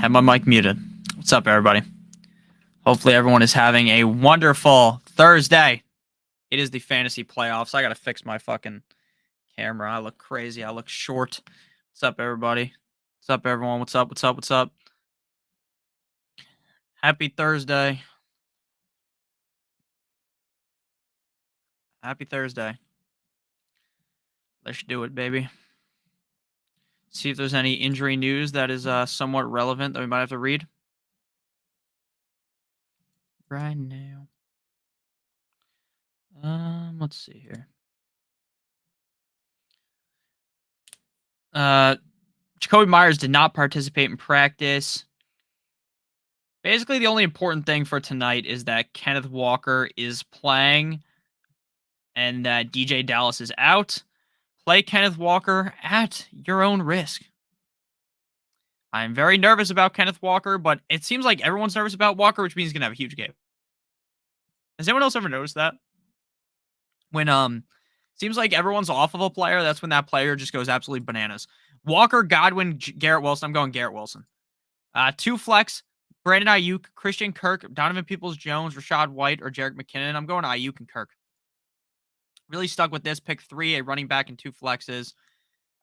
Had my mic muted. What's up, everybody? Hopefully, everyone is having a wonderful Thursday. It is the fantasy playoffs. I gotta fix my fucking camera. I look crazy. I look short. What's up, everybody? What's up, everyone? What's up? What's up? What's up? Happy Thursday. Happy Thursday. Let's do it, baby. See if there's any injury news that is somewhat relevant that we might have to read right now. Let's see here. Jacoby Myers did not participate in practice. Basically, the only important thing for tonight is that Kenneth Walker is playing and that DJ Dallas is out. Play Kenneth Walker at your own risk. I'm very nervous about Kenneth Walker, but it seems like everyone's nervous about Walker, which means he's going to have a huge game. Has anyone else ever noticed that? When seems like everyone's off of a player, that's when that player just goes absolutely bananas. Walker, Godwin, Garrett Wilson. I'm going Garrett Wilson. 2 flex, Brandon Ayuk, Christian Kirk, Donovan Peoples-Jones, Rashad White, or Jerick McKinnon. I'm going Ayuk and Kirk. Really stuck with this. Pick 3, a running back and 2 flexes.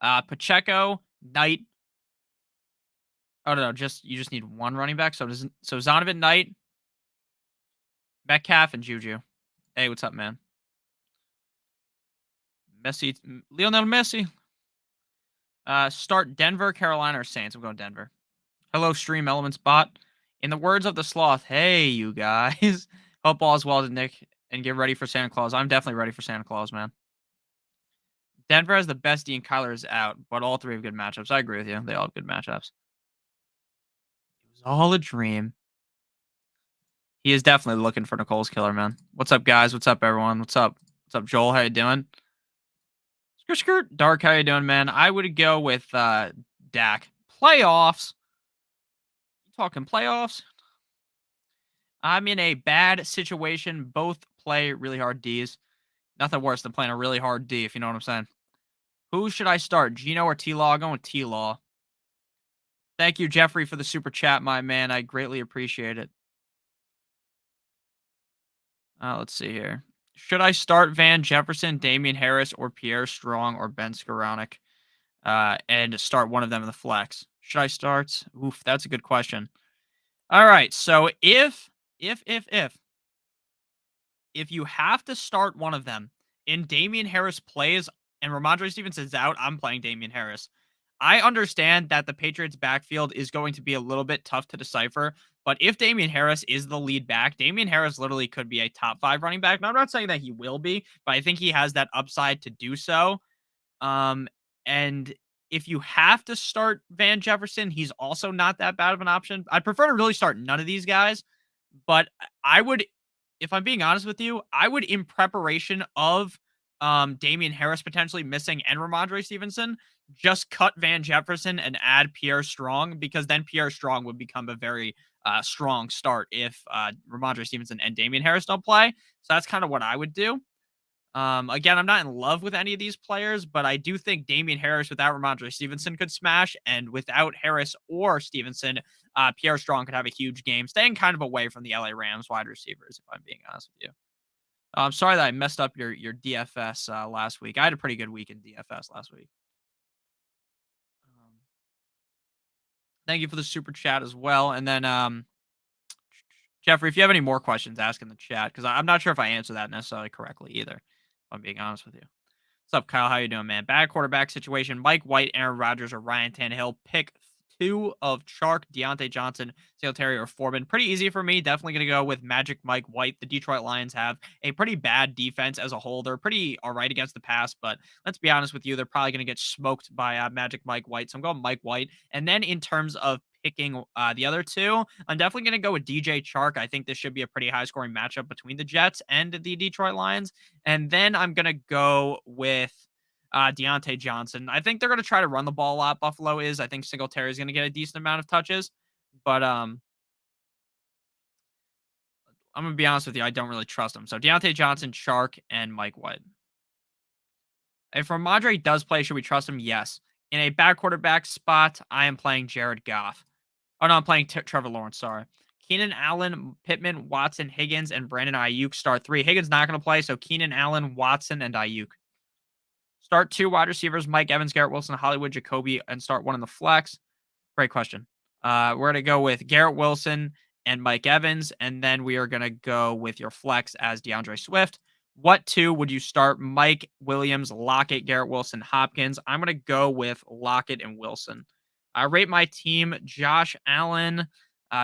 Pacheco, Knight. Oh, no, you just need 1 running back. So Zonovan, Knight, Metcalf, and Juju. Hey, what's up, man? Lionel Messi. Start Denver, Carolina, or Saints. I'm going Denver. Hello, Stream Elements bot. In the words of the sloth, hey, you guys. Hope all is well to Nick and get ready for Santa Claus. I'm definitely ready for Santa Claus, man. Denver has the best D and Kyler is out, but all 3 have good matchups. I agree with you. They all have good matchups. It was all a dream. He is definitely looking for Nicole's killer, man. What's up, guys? What's up, everyone? What's up? What's up, Joel? How you doing? Skirt. Dark, how you doing, man? I would go with Dak. Playoffs. You talking playoffs? I'm in a bad situation. Both play really hard Ds. Nothing worse than playing a really hard D, if you know what I'm saying. Who should I start? Gino or T-Law? I'm going with T-Law. Thank you, Jeffrey, for the super chat, my man. I greatly appreciate it. Let's see here. Should I start Van Jefferson, Damian Harris, or Pierre Strong, or Ben Skoranek? And start one of them in the flex. Should I start? Oof, that's a good question. All right, so if you have to start one of them and Damian Harris plays and Ramondre Stevenson's out, I'm playing Damian Harris. I understand that the Patriots backfield is going to be a little bit tough to decipher, but if Damian Harris is the lead back, Damian Harris literally could be a top 5 running back. Now, I'm not saying that he will be, but I think he has that upside to do so. And if you have to start Van Jefferson, he's also not that bad of an option. I'd prefer to really start none of these guys, but I would, if I'm being honest with you, I would, in preparation of Damian Harris potentially missing and Ramondre Stevenson, just cut Van Jefferson and add Pierre Strong, because then Pierre Strong would become a very strong start if Ramondre Stevenson and Damian Harris don't play. So that's kind of what I would do. Again, I'm not in love with any of these players, but I do think Damian Harris without Ramondre Stevenson could smash, and without Harris or Stevenson, Pierre Strong could have a huge game, staying kind of away from the LA Rams wide receivers, if I'm being honest with you. I'm sorry that I messed up your DFS last week. I had a pretty good week in DFS last week. Thank you for the super chat as well. And then, Jeffrey, if you have any more questions, ask in the chat, because I'm not sure if I answer that necessarily correctly either, if I'm being honest with you. What's up, Kyle? How you doing, man? Bad quarterback situation. Mike White, Aaron Rodgers, or Ryan Tannehill. Pick 2 of Chark, Deontay Johnson, Singletary, or Foreman. Pretty easy for me. Definitely going to go with Magic Mike White. The Detroit Lions have a pretty bad defense as a whole. They're pretty all right against the pass, but let's be honest with you, they're probably going to get smoked by Magic Mike White. So I'm going Mike White. And then in terms of picking the other 2, I'm definitely going to go with DJ Chark. I think this should be a pretty high-scoring matchup between the Jets and the Detroit Lions. And then I'm going to go with Deontay Johnson. I think they're going to try to run the ball a lot. Buffalo is. I think Singletary is going to get a decent amount of touches. But I'm going to be honest with you, I don't really trust him. So Deontay Johnson, Chark, and Mike White. If Ramondre does play, should we trust him? Yes. In a bad quarterback spot, I am playing Jared Goff. Oh, no, I'm playing Trevor Lawrence, sorry. Keenan Allen, Pittman, Watson, Higgins, and Brandon Ayuk start 3. Higgins not gonna play, so Keenan Allen, Watson, and Ayuk. Start 2 wide receivers, Mike Evans, Garrett Wilson, Hollywood, Jacoby, and start 1 in the flex. Great question. We're gonna go with Garrett Wilson and Mike Evans, and then we are gonna go with your flex as DeAndre Swift. What 2 would you start? Mike Williams, Lockett, Garrett Wilson, Hopkins. I'm gonna go with Lockett and Wilson. I rate my team: Josh Allen,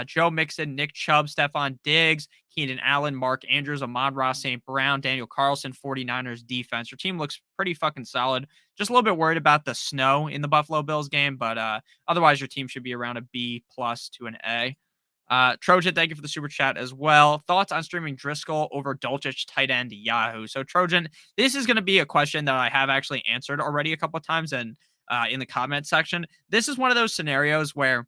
Joe Mixon, Nick Chubb, Stephon Diggs, Keenan Allen, Mark Andrews, Amon-Ra St. Brown, Daniel Carlson, 49ers defense. Your team looks pretty fucking solid. Just a little bit worried about the snow in the Buffalo Bills game, but otherwise your team should be around a B plus to an A. Trojan, thank you for the super chat as well. Thoughts on streaming Driscoll over Dulcich tight end Yahoo? So Trojan, this is going to be a question that I have actually answered already a couple of times and in the comment section. This is one of those scenarios where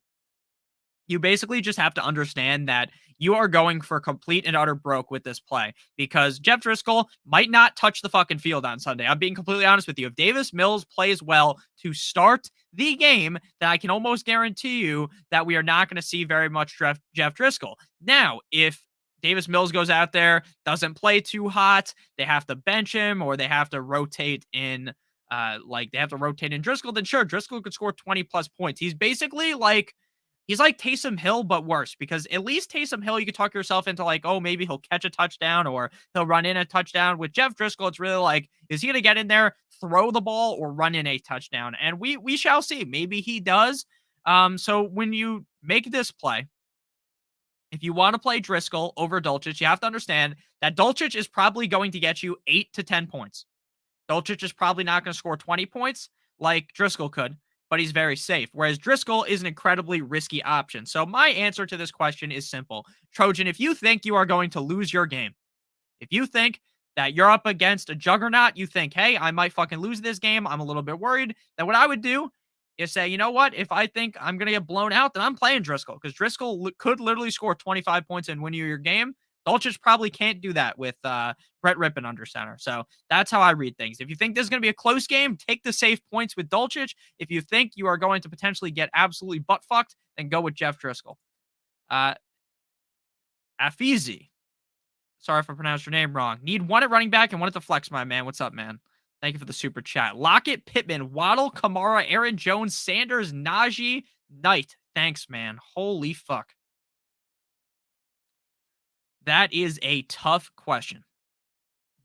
you basically just have to understand that you are going for complete and utter broke with this play because Jeff Driscoll might not touch the fucking field on Sunday. I'm being completely honest with you. If Davis Mills plays well to start the game, then I can almost guarantee you that we are not going to see very much Jeff Driscoll. Now, if Davis Mills goes out there, doesn't play too hot, they have to bench him or they have to rotate in Driscoll, then sure, Driscoll could score 20 plus points. He's like Taysom Hill, but worse because at least Taysom Hill, you could talk yourself into like, oh, maybe he'll catch a touchdown or he'll run in a touchdown. With Jeff Driscoll, it's really like, is he going to get in there, throw the ball, or run in a touchdown? And we shall see. Maybe he does. So when you make this play, if you want to play Driscoll over Dulcich, you have to understand that Dulcich is probably going to get you 8 to 10 points. Dolchich is probably not going to score 20 points like Driscoll could, but he's very safe. Whereas Driscoll is an incredibly risky option. So my answer to this question is simple. Trojan, if you think you are going to lose your game, if you think that you're up against a juggernaut, you think, hey, I might fucking lose this game. I'm a little bit worried. Then what I would do is say, you know what? If I think I'm going to get blown out, then I'm playing Driscoll because Driscoll could literally score 25 points and win you your game. Dolchich probably can't do that with Brett Rippon under center. So that's how I read things. If you think this is going to be a close game, take the safe points with Dolchich. If you think you are going to potentially get absolutely butt fucked, then go with Jeff Driscoll. Afizi. Sorry if I pronounced your name wrong. Need one at running back and one at the flex, my man. What's up, man? Thank you for the super chat. Lockett, Pittman, Waddle, Kamara, Aaron Jones, Sanders, Najee, Knight. Thanks, man. Holy fuck. That is a tough question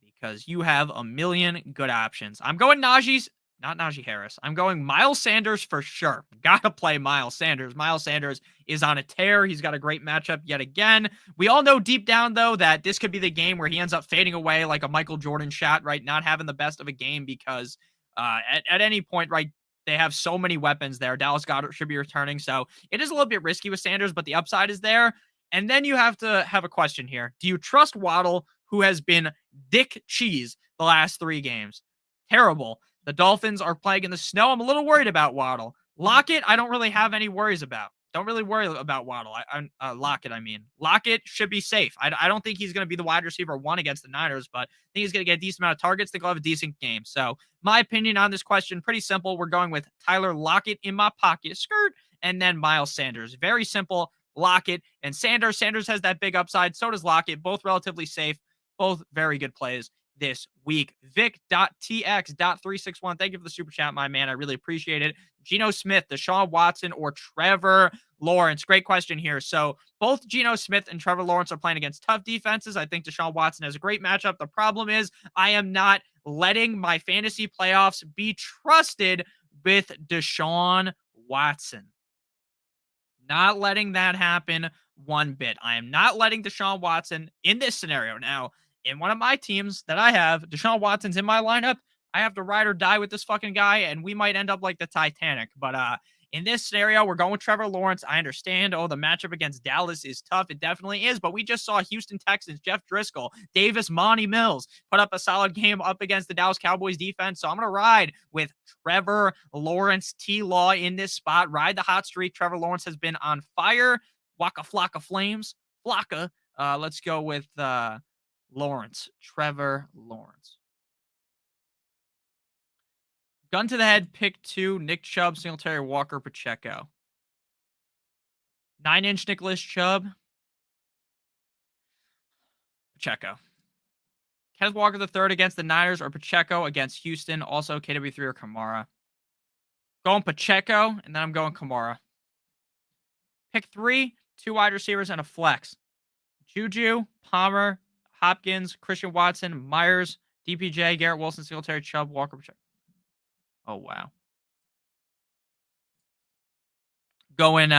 because you have a million good options. I'm going not Najee Harris. I'm going Miles Sanders for sure. Gotta play Miles Sanders. Miles Sanders is on a tear. He's got a great matchup yet again. We all know deep down, though, that this could be the game where he ends up fading away like a Michael Jordan shot, right? Not having the best of a game because at any point, right, they have so many weapons there. Dallas Goedert should be returning. So it is a little bit risky with Sanders, but the upside is there. And then you have to have a question here. Do you trust Waddle, who has been dick cheese the last 3 games? Terrible. The Dolphins are playing in the snow. I'm a little worried about Waddle. Lockett, I don't really have any worries about. Don't really worry about Waddle. Lockett, I mean. Lockett should be safe. I don't think he's going to be the wide receiver 1 against the Niners, but I think he's going to get a decent amount of targets. I think he'll have a decent game. So my opinion on this question, pretty simple. We're going with Tyler Lockett in my pocket, skirt, and then Miles Sanders. Very simple. Lockett and Sanders. Sanders has that big upside. So does Lockett. Both relatively safe. Both very good plays this week. Vic.tx.361. Thank you for the super chat, my man. I really appreciate it. Geno Smith, Deshaun Watson, or Trevor Lawrence? Great question here. So both Geno Smith and Trevor Lawrence are playing against tough defenses. I think Deshaun Watson has a great matchup. The problem is I am not letting my fantasy playoffs be trusted with Deshaun Watson. Not letting that happen one bit. I am not letting Deshaun Watson in this scenario. Now, in one of my teams that I have, Deshaun Watson's in my lineup. I have to ride or die with this fucking guy, and we might end up like the Titanic. But in this scenario, we're going with Trevor Lawrence. I understand. Oh, the matchup against Dallas is tough. It definitely is. But we just saw Houston Texans, Jeff Driscoll, Davis Monty Mills put up a solid game up against the Dallas Cowboys defense. So I'm going to ride with Trevor Lawrence, T-Law in this spot. Ride the hot streak. Trevor Lawrence has been on fire. Waka Flocka Flames. Flocka. Let's go with Lawrence. Trevor Lawrence. Gun to the head, pick 2, Nick Chubb, Singletary, Walker, Pacheco. 9-inch Nicholas Chubb, Pacheco. Kenneth Walker the third against the Niners or Pacheco against Houston. Also KW3 or Kamara. Going Pacheco, and then I'm going Kamara. Pick 3, 2 wide receivers, and a flex. Juju, Palmer, Hopkins, Christian Watson, Myers, DPJ, Garrett Wilson, Singletary, Chubb, Walker, Pacheco. Oh, wow. Going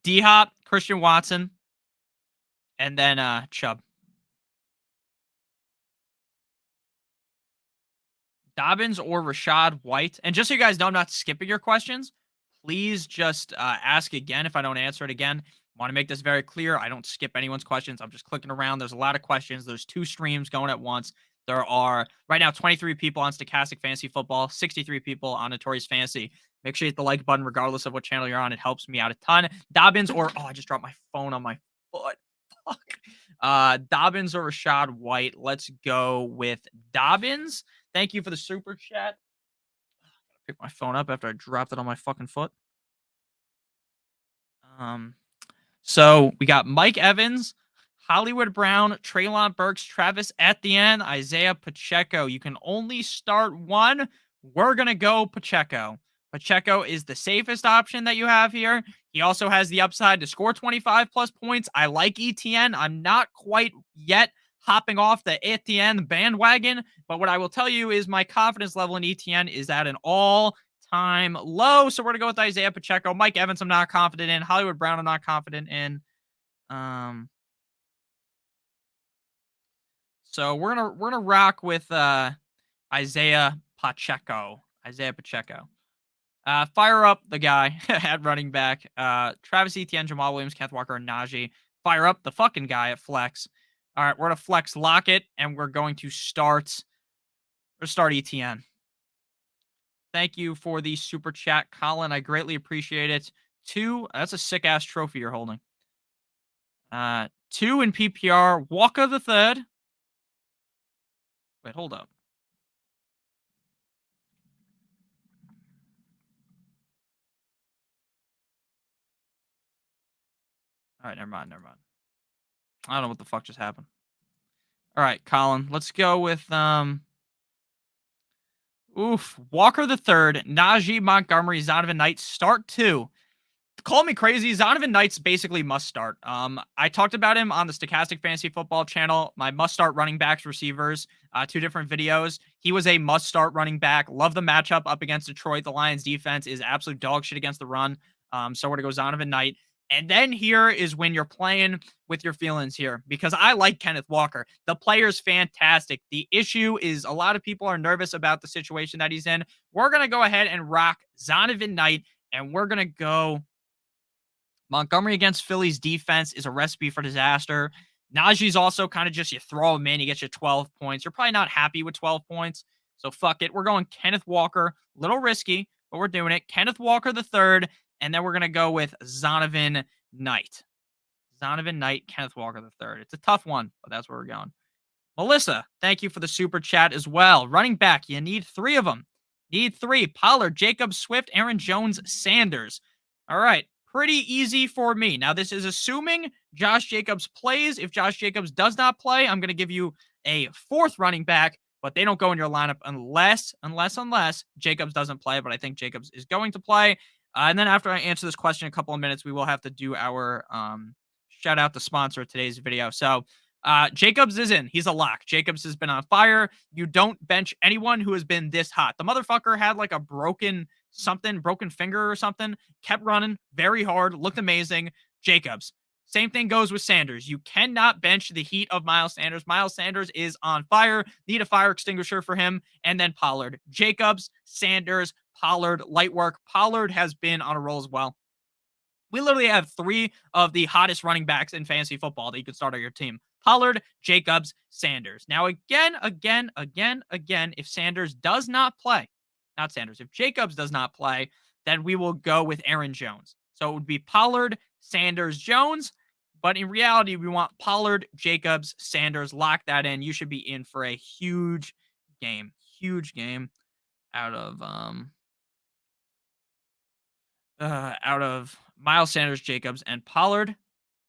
D-Hop, Christian Watson, and then Chubb. Dobbins or Rashad White. And just so you guys know, I'm not skipping your questions. Please just ask again if I don't answer it again. Want to make this very clear. I don't skip anyone's questions. I'm just clicking around. There's a lot of questions. There's 2 streams going at once. There are right now 23 people on Stochastic Fantasy Football, 63 people on Notorious Fantasy. Make sure you hit the like button regardless of what channel you're on. It helps me out a ton. Dobbins or I just dropped my phone on my foot. Fuck. Dobbins or Rashad White. Let's go with Dobbins. Thank you for the super chat. Pick my phone up after I dropped it on my fucking foot. So we got Mike Evans, Hollywood Brown, Treylon Burks, Travis Etienne, Isaiah Pacheco. You can only start one. We're going to go Pacheco. Pacheco is the safest option that you have here. He also has the upside to score 25 plus points. I like Etienne. I'm not quite yet hopping off the Etienne bandwagon, but what I will tell you is my confidence level in Etienne is at an all-time low. So we're gonna go with Isaiah Pacheco. Mike Evans, I'm not confident in. Hollywood Brown, I'm not confident in. So we're gonna rock with Isaiah Pacheco. Isaiah Pacheco. Fire up the guy at running back. Travis Etienne, Jamal Williams, Kenneth Walker, and Najee. Fire up the fucking guy at flex. All right, we're gonna flex Lockett, and we're going to start Etienne. Thank you for the super chat, Colin. I greatly appreciate it. 2, that's a sick ass trophy you're holding. 2 in PPR, Walker the third. Wait, hold up. All right, never mind. I don't know what the fuck just happened. All right, Colin, let's go with Walker the third, Najee Montgomery, Zonovan Knight, start 2. Call me crazy. Zonovan Knight's basically must start. I talked about him on the Stochastic Fantasy Football channel, my must start running backs receivers, 2 different videos. He was a must start running back. Love the matchup up against Detroit. The Lions defense is absolute dog shit against the run. So we're going to go Zonovan Knight. And then here is when you're playing with your feelings here because I like Kenneth Walker. The player's fantastic. The issue is a lot of people are nervous about the situation that he's in. We're going to go ahead and rock Zonovan Knight, and we're going to go Montgomery against Philly's defense is a recipe for disaster. Najee's also kind of just you throw him in, he gets you 12 points. You're probably not happy with 12 points. So fuck it. We're going Kenneth Walker. Little risky, but we're doing it. Kenneth Walker the third, and then we're going to go with Zonovan Knight. Zonovan Knight, Kenneth Walker the third. It's a tough one, but that's where we're going. Melissa, thank you for the super chat as well. Running back, you need 3 of them. Need 3. Pollard, Jacobs, Swift, Aaron Jones, Sanders. All right. Pretty easy for me. Now, this is assuming Josh Jacobs plays. If Josh Jacobs does not play, I'm going to give you a 4th running back, but they don't go in your lineup unless Jacobs doesn't play, but I think Jacobs is going to play. And then after I answer this question in a couple of minutes, we will have to do our shout out the sponsor of today's video. So Jacobs is in. He's a lock. Jacobs has been on fire. You don't bench anyone who has been this hot. The motherfucker had like a broken finger or something, kept running very hard, looked amazing. Jacobs. Same thing goes with Sanders. You cannot bench the heat of Miles Sanders. Miles Sanders is on fire. Need a fire extinguisher for him. And then Pollard. Jacobs, Sanders, Pollard, light work. Pollard has been on a roll as well. We literally have 3 of the hottest running backs in fantasy football that you could start on your team. Pollard, Jacobs, Sanders. Now, again, if Sanders does not play, if Jacobs does not play, then we will go with Aaron Jones. So it would be Pollard, Sanders, Jones. But in reality, we want Pollard, Jacobs, Sanders. Lock that in. You should be in for a huge game. Huge game out of Miles Sanders, Jacobs, and Pollard.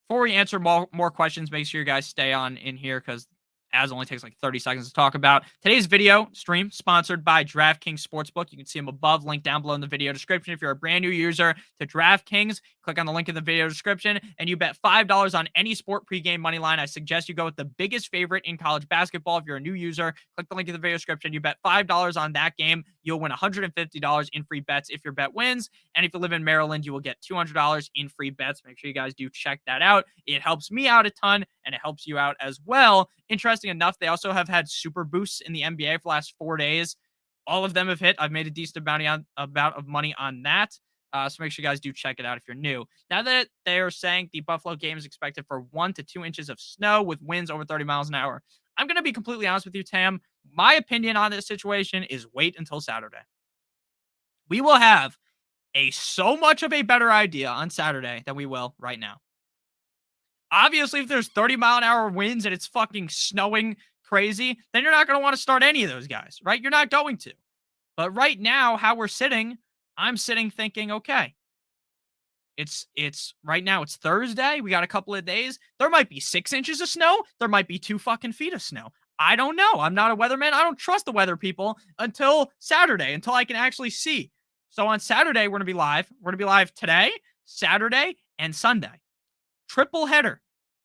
Before we answer more questions, make sure you guys stay on in here because as only takes like 30 seconds to talk about. Today's video stream sponsored by DraftKings Sportsbook. You can see them above, link down below in the video description. If you're a brand new user to DraftKings, click on the link in the video description and you bet $5 on any sport pregame money line. I suggest you go with the biggest favorite in college basketball. If you're a new user, click the link in the video description. You bet $5 on that game. You'll win $150 in free bets if your bet wins. And if you live in Maryland, you will get $200 in free bets. Make sure you guys do check that out. It helps me out a ton and it helps you out as well. Interesting enough, they also have had super boosts in the NBA for the last 4 days. All of them have hit. I've made a decent amount of money on that. So make sure you guys do check it out if you're new. Now that they are saying the Buffalo game is expected for 1 to 2 inches of snow with winds over 30 miles an hour, I'm going to be completely honest with you, Tam. My opinion on this situation is wait until Saturday. We will have so much of a better idea on Saturday than we will right now. Obviously, if there's 30-mile-an-hour winds and it's fucking snowing crazy, then you're not going to want to start any of those guys, right? You're not going to. But right now, how we're sitting, I'm sitting thinking, okay, it's right now, it's Thursday. We got a couple of days. There might be 6 inches of snow. There might be 2 fucking feet of snow. I don't know. I'm not a weatherman. I don't trust the weather people until Saturday, until I can actually see. So on Saturday, we're going to be live. We're going to be live today, Saturday, and Sunday. Triple header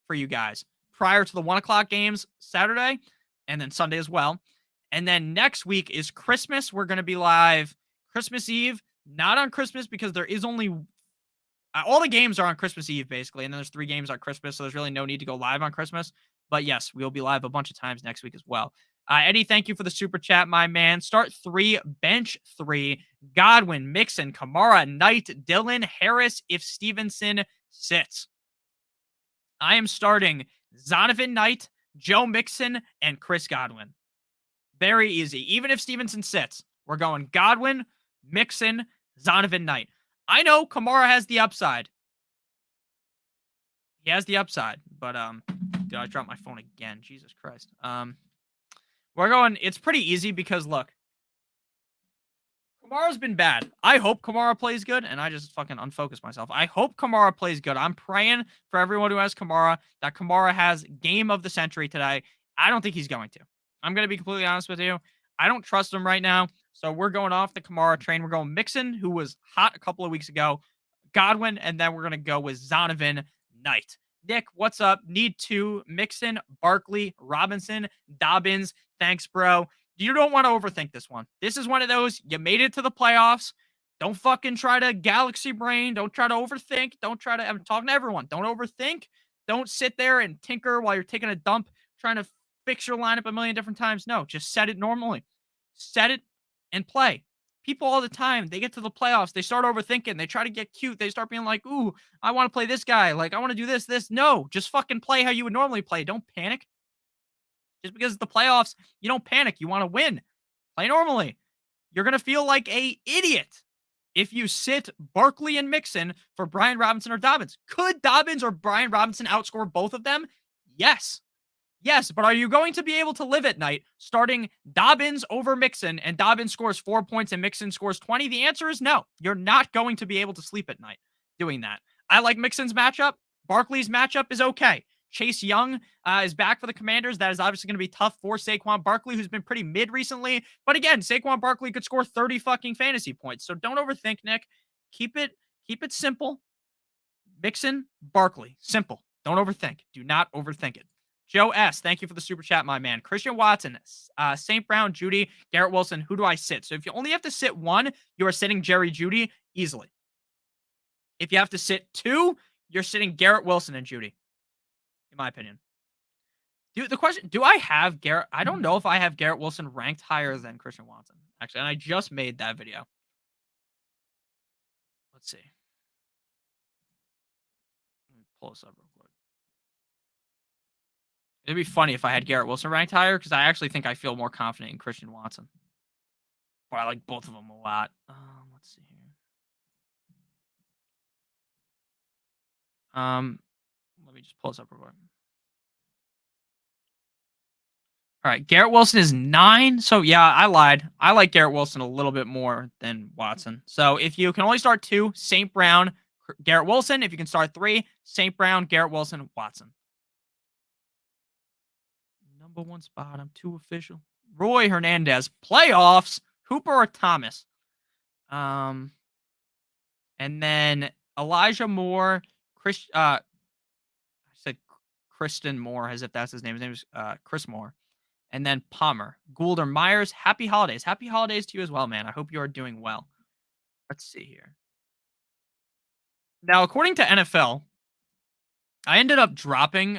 for you guys prior to the 1 o'clock games Saturday and then Sunday as well. And then next week is Christmas. We're going to be live Christmas Eve, not on Christmas because there is only all the games are on Christmas Eve basically. And then there's 3 games on Christmas. So there's really no need to go live on Christmas. But yes, we'll be live a bunch of times next week as well. Eddie, thank you for the super chat, my man. Start 3, bench 3. Godwin, Mixon, Kamara, Knight, Dillon, Harris if Stevenson sits. I am starting Zonovan Knight, Joe Mixon, and Chris Godwin. Very easy. Even if Stevenson sits, we're going Godwin, Mixon, Zonovan Knight. I know Kamara has the upside. He has the upside, but did I drop my phone again? Jesus Christ. We're going, it's pretty easy because look, Kamara's been bad. I hope Kamara plays good, and I just fucking unfocused myself. I hope Kamara plays good. I'm praying for everyone who has Kamara that Kamara has game of the century today. I don't think he's going to. I'm going to be completely honest with you. I don't trust him right now, so we're going off the Kamara train. We're going Mixon, who was hot a couple of weeks ago, Godwin, and then we're going to go with Zonovan Knight. Nick, what's up? Need 2, Mixon, Barkley, Robinson, Dobbins. Thanks, bro. You don't want to overthink this one. This is one of those, you made it to the playoffs. Don't fucking try to galaxy brain. Don't try to overthink. I'm talking to everyone. Don't overthink. Don't sit there and tinker while you're taking a dump, trying to fix your lineup a million different times. No, just set it normally. Set it and play. People all the time, they get to the playoffs. They start overthinking. They try to get cute. They start being like, ooh, I want to play this guy. Like, I want to do this. No, just fucking play how you would normally play. Don't panic. Just because it's the playoffs, you don't panic. You want to win. Play normally. You're going to feel like a idiot if you sit Barkley and Mixon for Brian Robinson or Dobbins. Could Dobbins or Brian Robinson outscore both of them? Yes. Yes, but are you going to be able to live at night starting Dobbins over Mixon and Dobbins scores 4 points and Mixon scores 20? The answer is no. You're not going to be able to sleep at night doing that. I like Mixon's matchup. Barkley's matchup is okay. Chase Young is back for the Commanders. That is obviously going to be tough for Saquon Barkley, who's been pretty mid recently. But again, Saquon Barkley could score 30 fucking fantasy points. So don't overthink, Nick. Keep it simple. Mixon, Barkley. Simple. Don't overthink. Do not overthink it. Joe S., thank you for the super chat, my man. Christian Watson, St. Brown, Judy, Garrett Wilson. Who do I sit? So if you only have to sit 1, you are sitting Jerry Judy easily. If you have to sit 2, you're sitting Garrett Wilson and Judy. In my opinion. Dude, the question, do I have Garrett? I don't know if I have Garrett Wilson ranked higher than Christian Watson, actually. And I just made that video. Let's see. Let me pull this up real quick. It'd be funny if I had Garrett Wilson ranked higher because I actually think I feel more confident in Christian Watson. But I like both of them a lot. Let's see here. Let me just pull this up real quick. All right, Garrett Wilson is 9. So, yeah, I lied. I like Garrett Wilson a little bit more than Watson. So, if you can only start 2, St. Brown, Garrett Wilson, if you can start three, St. Brown, Garrett Wilson, Watson. Number one spot. I'm too official. Roy Hernandez, playoffs, Hooper or Thomas. Um, and then Elijah Moore, I said Kristen Moore as if that's his name. His name is Chris Moore. And then Palmer, Gould or Myers. Happy holidays. Happy holidays to you as well, man. I hope you are doing well. Let's see here. Now, according to NFL, I ended up dropping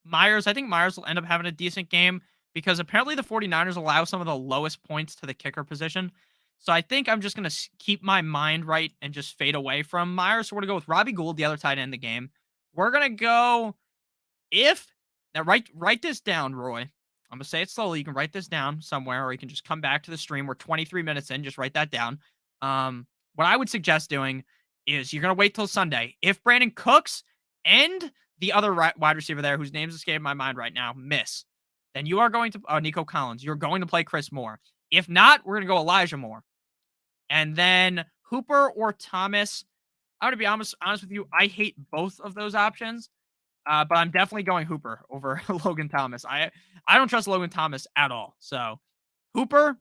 Myers. I think Myers will end up having a decent game because apparently the 49ers allow some of the lowest points to the kicker position. So I think I'm just going to keep my mind right and just fade away from Myers. So we're going to go with Robbie Gould, the other tight end in the game. We're going to go if now write this down, Roy. I'm going to say it slowly. You can write this down somewhere or you can just come back to the stream. We're 23 minutes in. Just write that down. What I would suggest doing is you're going to wait till Sunday. If Brandon Cooks and the other wide receiver there, whose name's escaping my mind right now, miss, then you are going to Nico Collins. You're going to play Chris Moore. If not, we're going to go Elijah Moore. And then Hooper or Thomas. I'm going to be honest with you. I hate both of those options, but I'm definitely going Hooper over Logan Thomas. I don't trust Logan Thomas at all. So Hooper,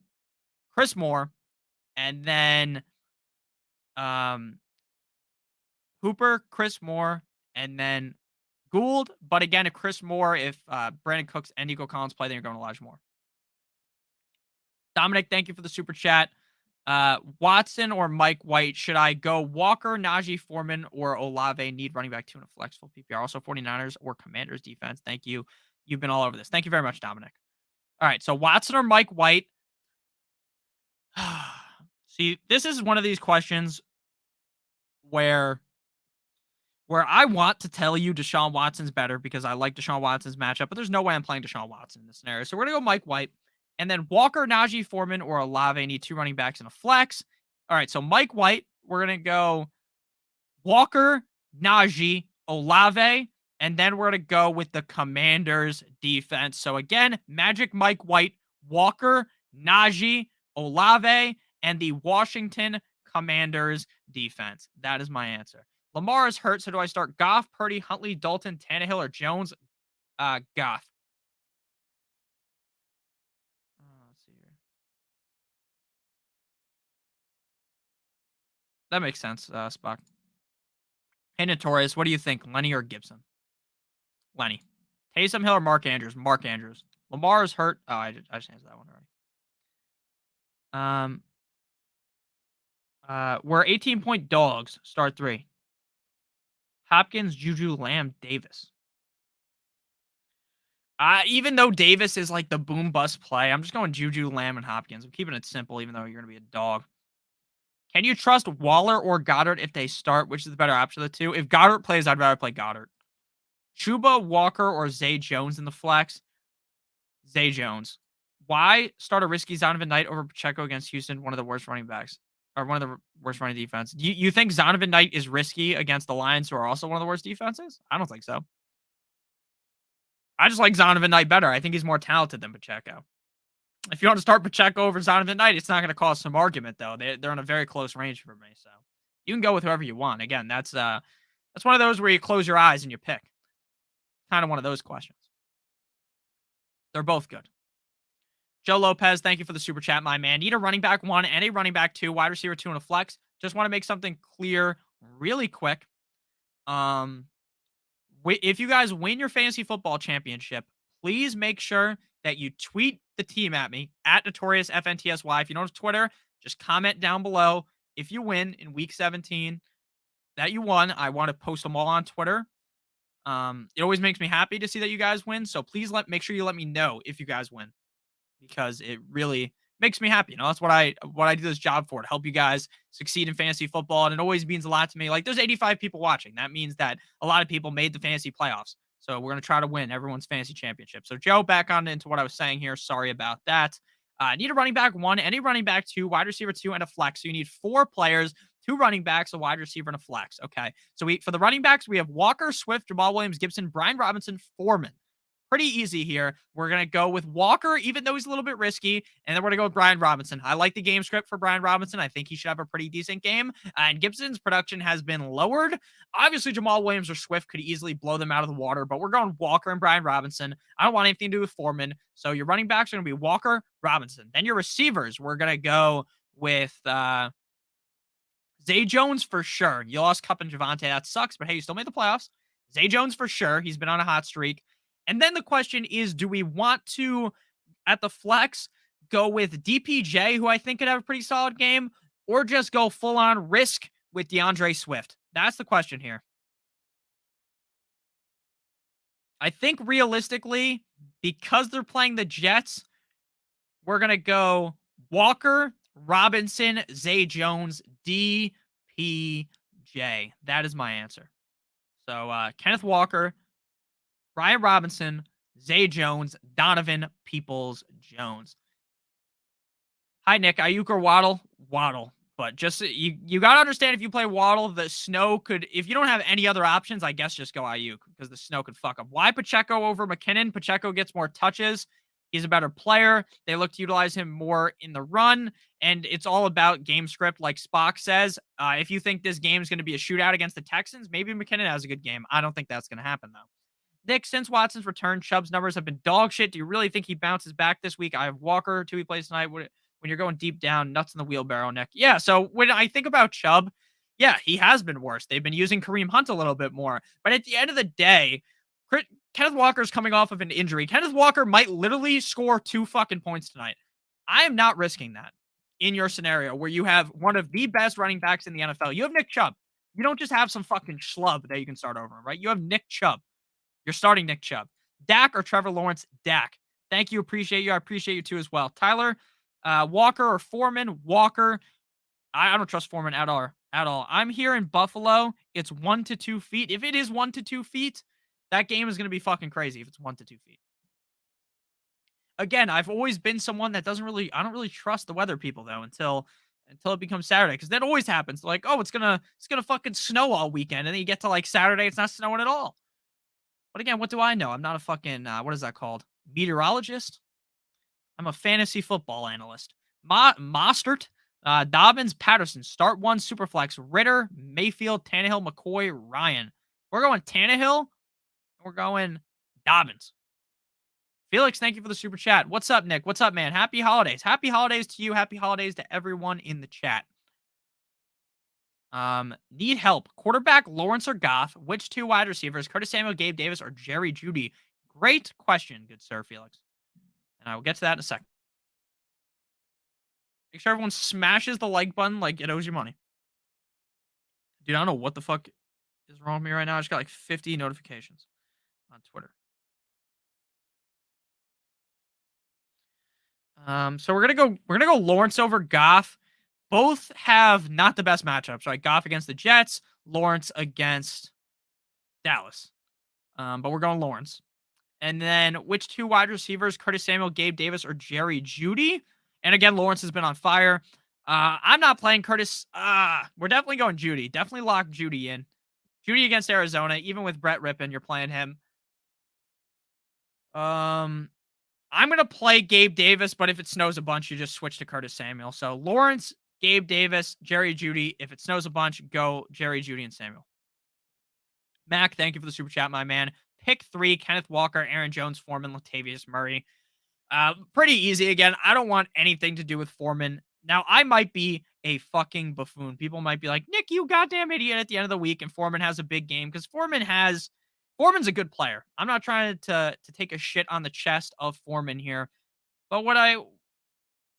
Chris Moore, and then Hooper, Chris Moore, and then Gould. But again, if Chris Moore, if Brandon Cooks and Nico Collins play, then you're going Elijah Moore. Dominic, thank you for the super chat. Watson or Mike White? Should I go Walker, Najee Foreman, or Olave? Need running back 2 in a flexible PPR. Also 49ers or Commanders defense. Thank you. You've been all over this. Thank you very much, Dominic. All right, so Watson or Mike White? See, this is one of these questions where I want to tell you Deshaun Watson's better because I like Deshaun Watson's matchup, but there's no way I'm playing Deshaun Watson in this scenario. So we're going to go Mike White. And then Walker, Najee Foreman, or Olave need 2 running backs and a flex. All right, so Mike White, we're going to go Walker, Najee, Olave, and then we're going to go with the Commanders defense. So again, Magic Mike White, Walker, Najee, Olave, and the Washington Commanders defense. That is my answer. Lamar is hurt, so do I start Goff, Purdy, Huntley, Dalton, Tannehill, or Jones? Goff. Let's see here. That makes sense, Spock. Hey, Notorious, what do you think, Lenny or Gibson? Lenny. Taysom Hill or Mark Andrews? Mark Andrews. Lamar is hurt. Oh, I just answered that one already. We're 18-point dogs. Start 3. Hopkins, Juju, Lamb, Davis. Even though Davis is like the boom bust play, I'm just going Juju, Lamb, and Hopkins. I'm keeping it simple, even though you're going to be a dog. Can you trust Waller or Goddard if they start? Which is the better option of the two? If Goddard plays, I'd rather play Goddard. Chuba, Walker, or Zay Jones in the flex? Zay Jones. Why start a risky Zonovan Knight over Pacheco against Houston, one of the worst running backs? Or one of the worst running defense. You think Zonovan Knight is risky against the Lions, who are also one of the worst defenses? I don't think so. I just like Zonovan Knight better. I think he's more talented than Pacheco. If you want to start Pacheco over Zonovan Knight, it's not going to cause some argument, though. They're in a very close range for me, so you can go with whoever you want. Again, that's one of those where you close your eyes and you pick. Kind of one of those questions. They're both good. Joe Lopez, thank you for the super chat, my man. Need a running back 1 and a running back 2, wide receiver 2, and a flex. Just want to make something clear really quick. If you guys win your fantasy football championship, please make sure that you tweet the team at me, at Notorious FNTSY. If you don't have Twitter, just comment down below. If you win in week 17 that you won, I want to post them all on Twitter. It always makes me happy to see that you guys win. So please make sure you let me know if you guys win, because it really makes me happy. You know, that's what I do this job for, to help you guys succeed in fantasy football. And it always means a lot to me. Like, there's 85 people watching. That means that a lot of people made the fantasy playoffs. So we're going to try to win everyone's fantasy championship. So Joe, back on into what I was saying here. Sorry about that. Need a running back 1, any running back 2, wide receiver 2, and a flex. So you need 4 players, 2 running backs, a wide receiver, and a flex. Okay. So for the running backs, we have Walker, Swift, Jamal Williams, Gibson, Brian Robinson, Foreman. pretty easy here. We're going to go with Walker, even though he's a little bit risky. And then we're going to go with Brian Robinson. I like the game script for Brian Robinson. I think he should have a pretty decent game. And Gibson's production has been lowered. Obviously, Jamal Williams or Swift could easily blow them out of the water, but we're going Walker and Brian Robinson. I don't want anything to do with Foreman. So your running backs are going to be Walker, Robinson. Then your receivers, we're going to go with Zay Jones for sure. You lost Cup and Javante. That sucks, but hey, you still made the playoffs. Zay Jones for sure. He's been on a hot streak. And then the question is, do we want to, at the flex, go with DPJ, who I think could have a pretty solid game, or just go full on risk with DeAndre Swift? That's the question here. I think realistically, because they're playing the Jets, we're going to go Walker, Robinson, Zay Jones, DPJ. That is my answer. So Kenneth Walker, Brian Robinson, Zay Jones, Donovan Peoples-Jones. Hi, Nick. Ayuk or Waddle? Waddle. But just you got to understand, if you play Waddle, the snow could, if you don't have any other options, I guess just go Ayuk because the snow could fuck up. Why Pacheco over McKinnon? Pacheco gets more touches. He's a better player. They look to utilize him more in the run, and it's all about game script, like Spock says. If you think this game is going to be a shootout against the Texans, maybe McKinnon has a good game. I don't think that's going to happen, though. Nick, since Watson's return, Chubb's numbers have been dog shit. Do you really think he bounces back this week? I have Walker, who he plays tonight. When you're going deep down, nuts in the wheelbarrow, Nick. Yeah, so when I think about Chubb, yeah, he has been worse. They've been using Kareem Hunt a little bit more. But at the end of the day, Kenneth Walker's coming off of an injury. Kenneth Walker might literally score 2 fucking points tonight. I am not risking that in your scenario where you have one of the best running backs in the NFL. You have Nick Chubb. You don't just have some fucking schlub that you can start over, right? You have Nick Chubb. You're starting Nick Chubb. Dak or Trevor Lawrence? Dak. Thank you. Appreciate you. I appreciate you too as well. Tyler, Walker or Foreman? Walker. I don't trust Foreman at all. I'm here in Buffalo. It's 1 to 2 feet. If it is 1 to 2 feet, that game is going to be fucking crazy if it's 1 to 2 feet. Again, I've always been someone that I don't really trust the weather people though until it becomes Saturday, because that always happens. Like, oh, it's gonna fucking snow all weekend, and then you get to like Saturday, it's not snowing at all. But again, what do I know? I'm not a fucking what is that called? Meteorologist. I'm a fantasy football analyst. Mostert, Dobbins, Patterson, start 1 Superflex, Ritter, Mayfield, Tannehill, McCoy, Ryan. We're going Tannehill. We're going Dobbins. Felix, thank you for the super chat. What's up, Nick? What's up, man? Happy holidays. Happy holidays to you. Happy holidays to everyone in the chat. Need help. Quarterback, Lawrence or Goff? Which 2 wide receivers? Curtis Samuel, Gabe Davis, or Jerry Jeudy? Great question, good sir, Felix. And I will get to that in a second. Make sure everyone smashes the like button like it owes you money. Dude, I don't know what the fuck is wrong with me right now. I just got like 50 notifications on Twitter. So we're gonna go Lawrence over Goff. Both have not the best matchups, right? Goff against the Jets, Lawrence against Dallas. But we're going Lawrence. And then which 2 wide receivers? Curtis Samuel, Gabe Davis, or Jerry Jeudy? And again, Lawrence has been on fire. I'm not playing Curtis. We're definitely going Jeudy. Definitely lock Jeudy in. Jeudy against Arizona, even with Brett Rippon, you're playing him. I'm going to play Gabe Davis, but if it snows a bunch, you just switch to Curtis Samuel. So Lawrence, Gabe Davis, Jerry Jeudy. If it snows a bunch, go Jerry Jeudy and Samuel. Mac, thank you for the super chat, my man. Pick 3, Kenneth Walker, Aaron Jones, Foreman, Latavius Murray. Pretty easy. Again, I don't want anything to do with Foreman. Now, I might be a fucking buffoon. People might be like, Nick, you goddamn idiot at the end of the week, and Foreman has a big game, because Foreman's a good player. I'm not trying to take a shit on the chest of Foreman here. But what I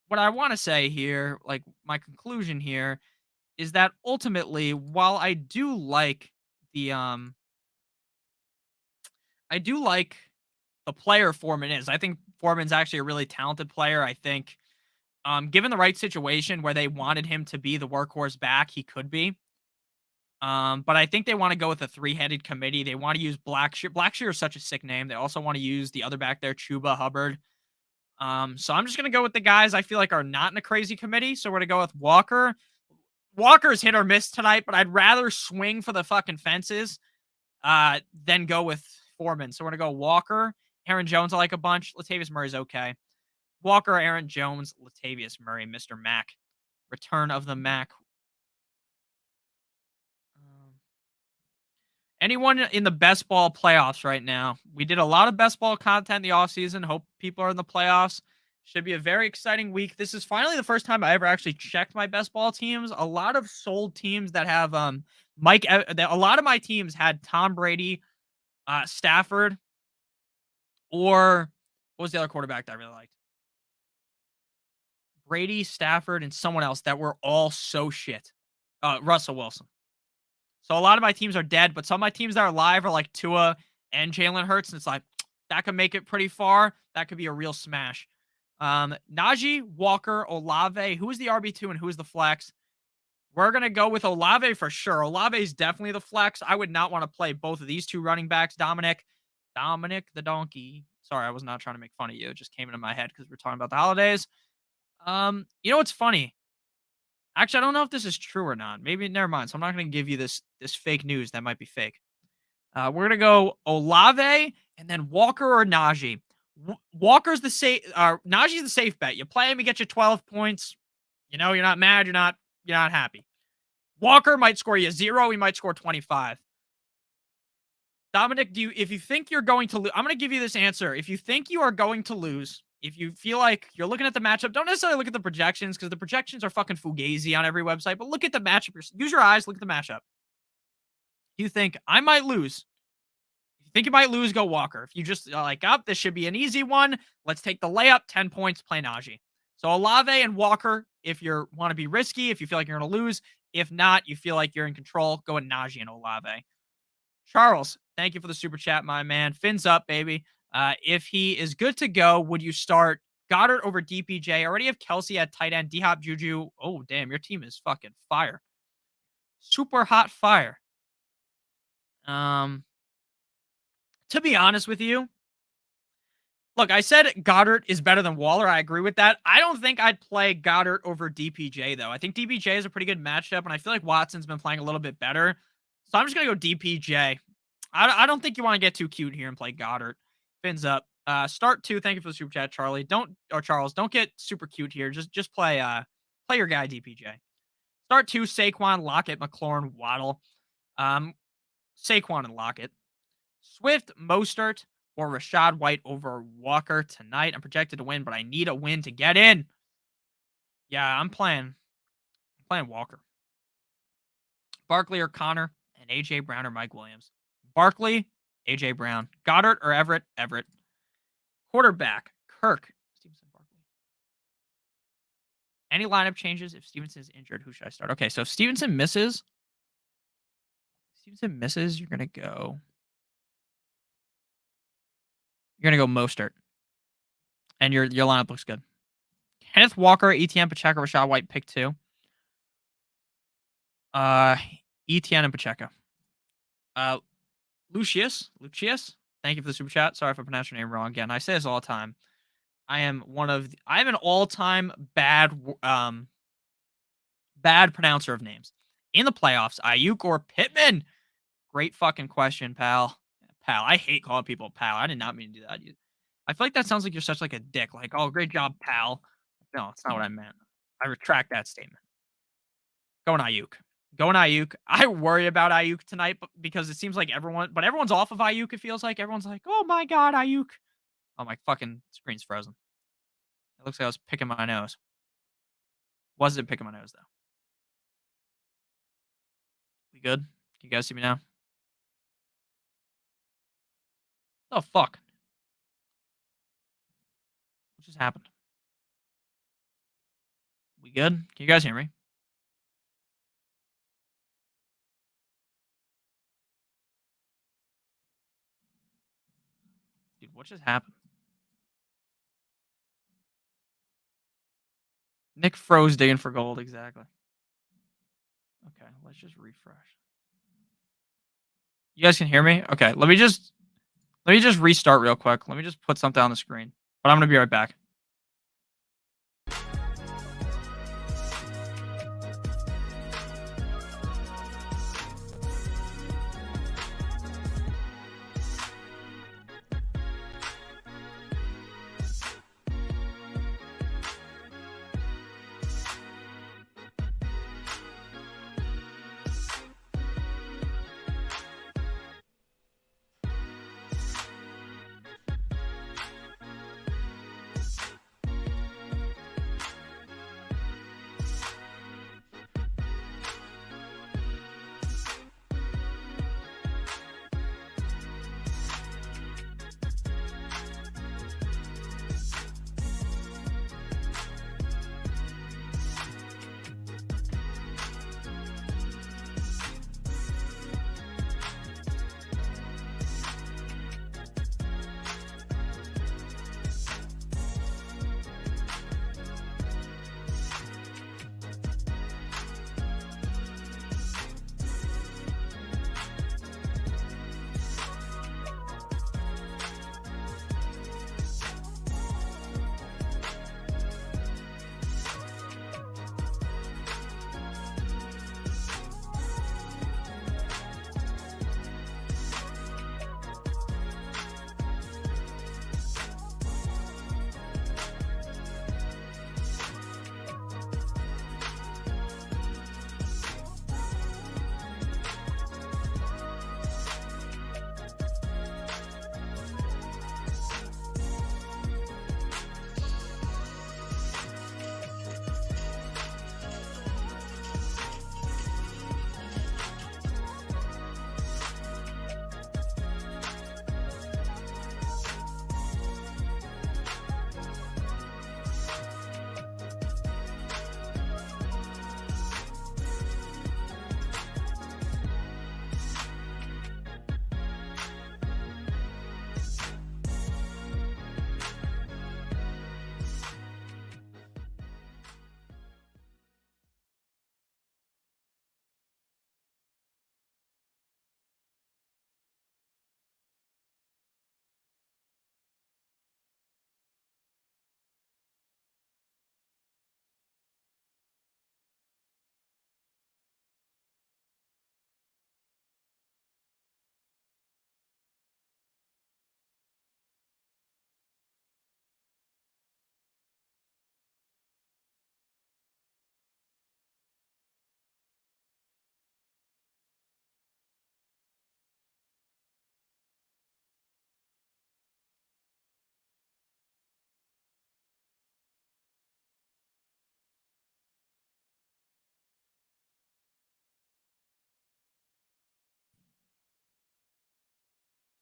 want to say here, like my conclusion here, is that ultimately, while I do like the player Foreman is. I think Foreman's actually a really talented player. I think given the right situation where they wanted him to be the workhorse back, he could be. But I think they want to go with a 3-headed committee. They want to use Blackshear. Blackshear is such a sick name. They also want to use the other back there, Chuba Hubbard. So I'm just going to go with the guys I feel like are not in a crazy committee. So we're going to go with Walker. Walker's hit or miss tonight, but I'd rather swing for the fucking fences than go with Foreman. So we're going to go Walker Aaron Jones, I like a bunch. Latavius Murray's okay. Walker, Aaron Jones, Latavius Murray, Mr. Mac. Return of the Mac. Anyone in the best ball playoffs right now? We did a lot of best ball content in the offseason. Hope people are in the playoffs. Should be a very exciting week. This is finally the first time I ever actually checked my best ball teams. A lot of sold teams that have Mike. A lot of my teams had Tom Brady, Stafford, or what was the other quarterback that I really liked? Brady, Stafford, and someone else that were all so shit. Russell Wilson. So a lot of my teams are dead, but some of my teams that are live are like Tua and Jalen Hurts, and it's like that could make it pretty far. That could be a real smash. Najee, Walker, Olave. Who is the RB2 and who is the flex? We're gonna go with Olave for sure. Olave is definitely the flex. I would not want to play both of these two running backs. Dominic the donkey. Sorry, I was not trying to make fun of you. It just came into my head because we're talking about the holidays. You know what's funny? Actually, I don't know if this is true or not. Maybe never mind. So I'm not going to give you this fake news that might be fake. We're going to go Olave and then Walker or Najee. Walker's the safe. Najee's the safe bet. You play him, he gets you 12 points. You know, you're not mad. You're not happy. Walker might score you 0. He might score 25. Dominic, if you think you're going to lose, I'm going to give you this answer. If you think you are going to lose, if you feel like you're looking at the matchup, don't necessarily look at the projections because the projections are fucking fugazi on every website, but look at the matchup. Use your eyes, look at the matchup. You think, I might lose. If you think you might lose, go Walker. If you just like, this should be an easy one. Let's take the layup, 10 points, play Najee. So Olave and Walker, if you want to be risky, if you feel like you're going to lose. If not, you feel like you're in control, go with Najee and Olave. Charles, thank you for the super chat, my man. Fins up, baby. If he is good to go, would you start Goddard over DPJ? I already have Kelsey at tight end, D-Hop, Juju. Oh, damn, your team is fucking fire. Super hot fire. To be honest with you, look, I said Goddard is better than Waller. I agree with that. I don't think I'd play Goddard over DPJ, though. I think DPJ is a pretty good matchup, and I feel like Watson's been playing a little bit better. So I'm just going to go DPJ. I don't think you want to get too cute here and play Goddard. Fins up. Start 2. Thank you for the super chat, Charlie. Charles, don't get super cute here. Just play your guy DPJ. Start 2, Saquon, Lockett, McLaurin, Waddle. Saquon and Lockett. Swift, Mostert, or Rashad White over Walker tonight. I'm projected to win, but I need a win to get in. Yeah, I'm playing Walker. Barkley or Connor, and A.J. Brown or Mike Williams. Barkley, A.J. Brown. Goddard or Everett? Everett. Quarterback, Kirk. Stevenson, Barkley. Any lineup changes if Stevenson is injured? Who should I start? Okay, so if Stevenson misses, you're going to go Mostert. And your lineup looks good. Kenneth Walker, ETN, Pacheco, Rashad White, pick 2. ETN and Pacheco. Lucius, thank you for the super chat. Sorry if I pronounced your name wrong again. I say this all the time. I'm an all-time bad pronouncer of names. In the playoffs, Ayuk or Pittman? Great fucking question, pal. I hate calling people pal. I did not mean to do that. I feel like that sounds like you're such like a dick. Like, oh, great job, pal. No, it's not what I meant. I retract that statement. Going Ayuk. I worry about Ayuk tonight because it seems like everyone's off of Ayuk. It feels like everyone's like, oh my God, Ayuk. Oh, my fucking screen's frozen. It looks like I was picking my nose. Wasn't picking my nose, though. We good? Can you guys see me now? Oh, fuck. What just happened? We good? Can you guys hear me? Dude, what just happened? Nick froze digging for gold, exactly. Okay, let's just refresh. You guys can hear me? Okay, let me just restart real quick. Let me just put something on the screen. But I'm going to be right back.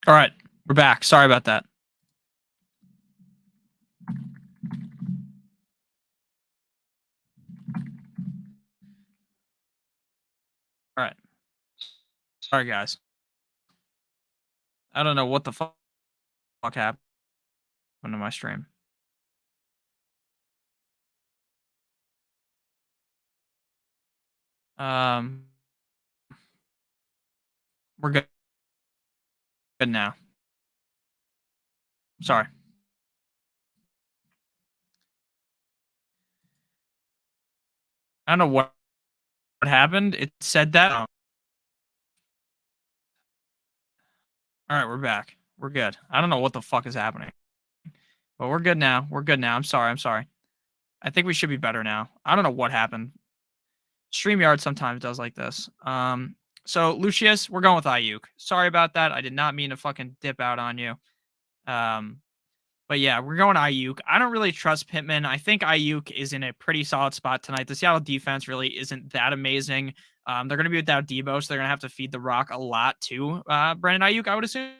All right, we're back. Sorry about that. All right. Sorry, guys. I don't know what the fuck happened to my stream. Um, we're good now. Sorry. I don't know what happened. It said that. All right, we're back. We're good. I don't know what the fuck is happening, but we're good now. We're good now. I'm sorry. I'm sorry. I think we should be better now. I don't know what happened. StreamYard sometimes does like this. So Lucius, we're going with Ayuk. Sorry about that. I did not mean to fucking dip out on you. Um, but yeah, we're going Ayuk. I don't really trust Pittman. I think Ayuk is in a pretty solid spot tonight. The Seattle defense really isn't that amazing. They're going to be without Debo, so they're going to have to feed the rock a lot to Brandon Ayuk, I would assume.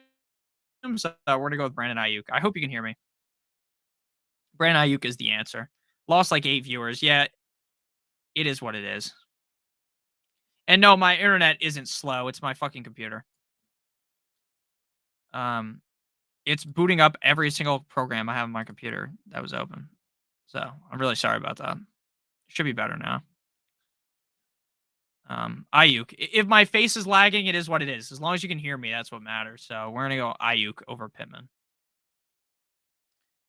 So we're going to go with Brandon Ayuk. I hope you can hear me. Brandon Ayuk is the answer. Lost like 8 viewers. Yeah, it is what it is. And no, my internet isn't slow. It's my fucking computer. Um, it's booting up every single program I have on my computer that was open. So I'm really sorry about that. Should be better now. Ayuk. If my face is lagging, it is what it is. As long as you can hear me, that's what matters. So we're gonna go Ayuk over Pittman.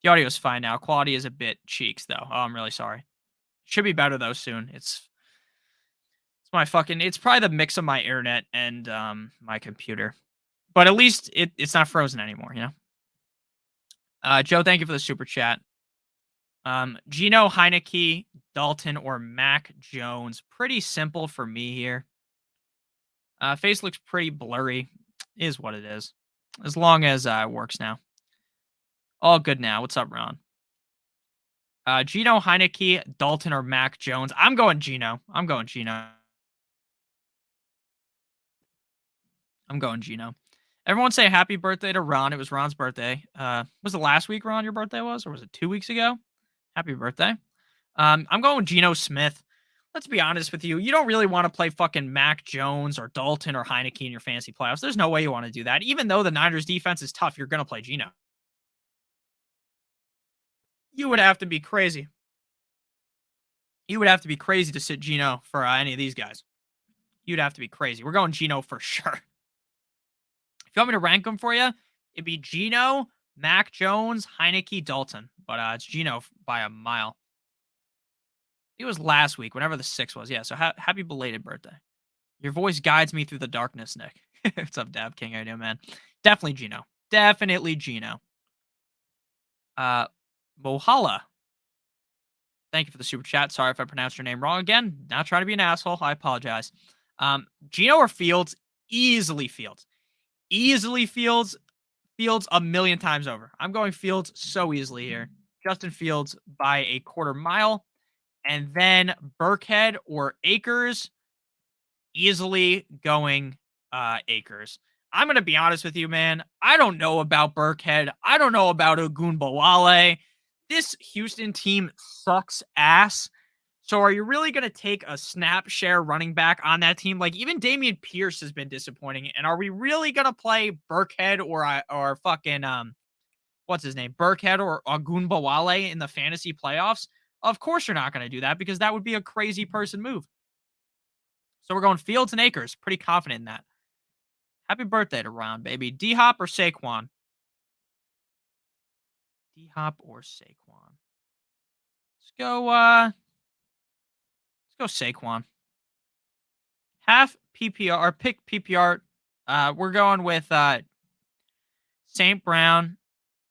The audio is fine now. Quality is a bit cheeks though. Oh, I'm really sorry. Should be better though soon. It's my fucking. It's probably the mix of my internet and my computer. But at least it's not frozen anymore. You know. Joe, thank you for the super chat. Gino, Heineke, Dalton, or Mac Jones. Pretty simple for me here. Face looks pretty blurry. Is what it is. As long as it works now. All good now. What's up, Ron? Gino, Heineke, Dalton, or Mac Jones. I'm going Gino. I'm going Gino. I'm going Gino. Everyone say happy birthday to Ron. It was Ron's birthday. Was it last week, Ron, your birthday was? Or was it 2 weeks ago? Happy birthday. I'm going with Geno Smith. Let's be honest with you. You don't really want to play fucking Mac Jones or Dalton or Heineke in your fantasy playoffs. There's no way you want to do that. Even though the Niners defense is tough, you're going to play Geno. You would have to be crazy. You would have to be crazy to sit Geno for any of these guys. You'd have to be crazy. We're going Geno for sure. If you want me to rank them for you, it'd be Geno, Mac Jones, Heineke, Dalton. But it's Geno by a mile. It was last week, whenever the 6th was. Yeah, so happy belated birthday. Your voice guides me through the darkness, Nick. What's up, Dab King? How you doing, man? Definitely Geno. Definitely Geno. Mohala. Thank you for the super chat. Sorry if I pronounced your name wrong again. Not trying to be an asshole. I apologize. Geno or Fields? Easily Fields. Easily Fields. Fields a million times over. I'm going Fields so easily here. Justin Fields by a quarter mile. And then Burkhead or Akers, easily going Akers. I'm going to be honest with you, man. I don't know about Burkhead. I don't know about Ogunbowale. This Houston team sucks ass. So are you really going to take a snap share running back on that team? Like even Dameon Pierce has been disappointing. And are we really going to play Burkhead or fucking what's his name? Burkhead or Ogunbowale in the fantasy playoffs? Of course you're not going to do that because that would be a crazy person move. So we're going Fields and Akers. Pretty confident in that. Happy birthday to Ron, baby. D-Hop or Saquon? D-Hop or Saquon? Let's go Saquon. Half PPR or pick PPR. We're going with St. Brown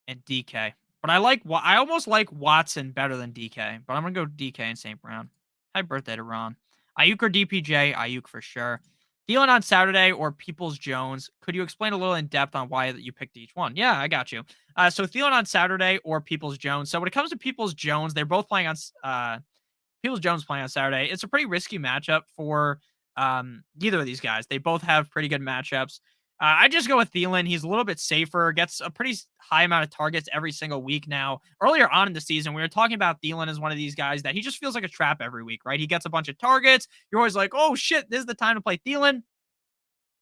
and DK. But I almost like Watson better than DK. But I'm gonna go DK and St. Brown. Happy birthday to Ron. Ayuk or DPJ? Ayuk for sure. Thielen on Saturday or Peoples-Jones? Could you explain a little in depth on why you picked each one? Yeah, I got you. So Thielen on Saturday or Peoples-Jones. So when it comes to Peoples-Jones, they're both playing on Peoples-Jones playing on Saturday. It's a pretty risky matchup for neither of these guys. They both have pretty good matchups. I just go with Thielen. He's a little bit safer, gets a pretty high amount of targets every single week now. Earlier on in the season, we were talking about Thielen as one of these guys that he just feels like a trap every week, right? He gets a bunch of targets. You're always like, oh shit, this is the time to play Thielen.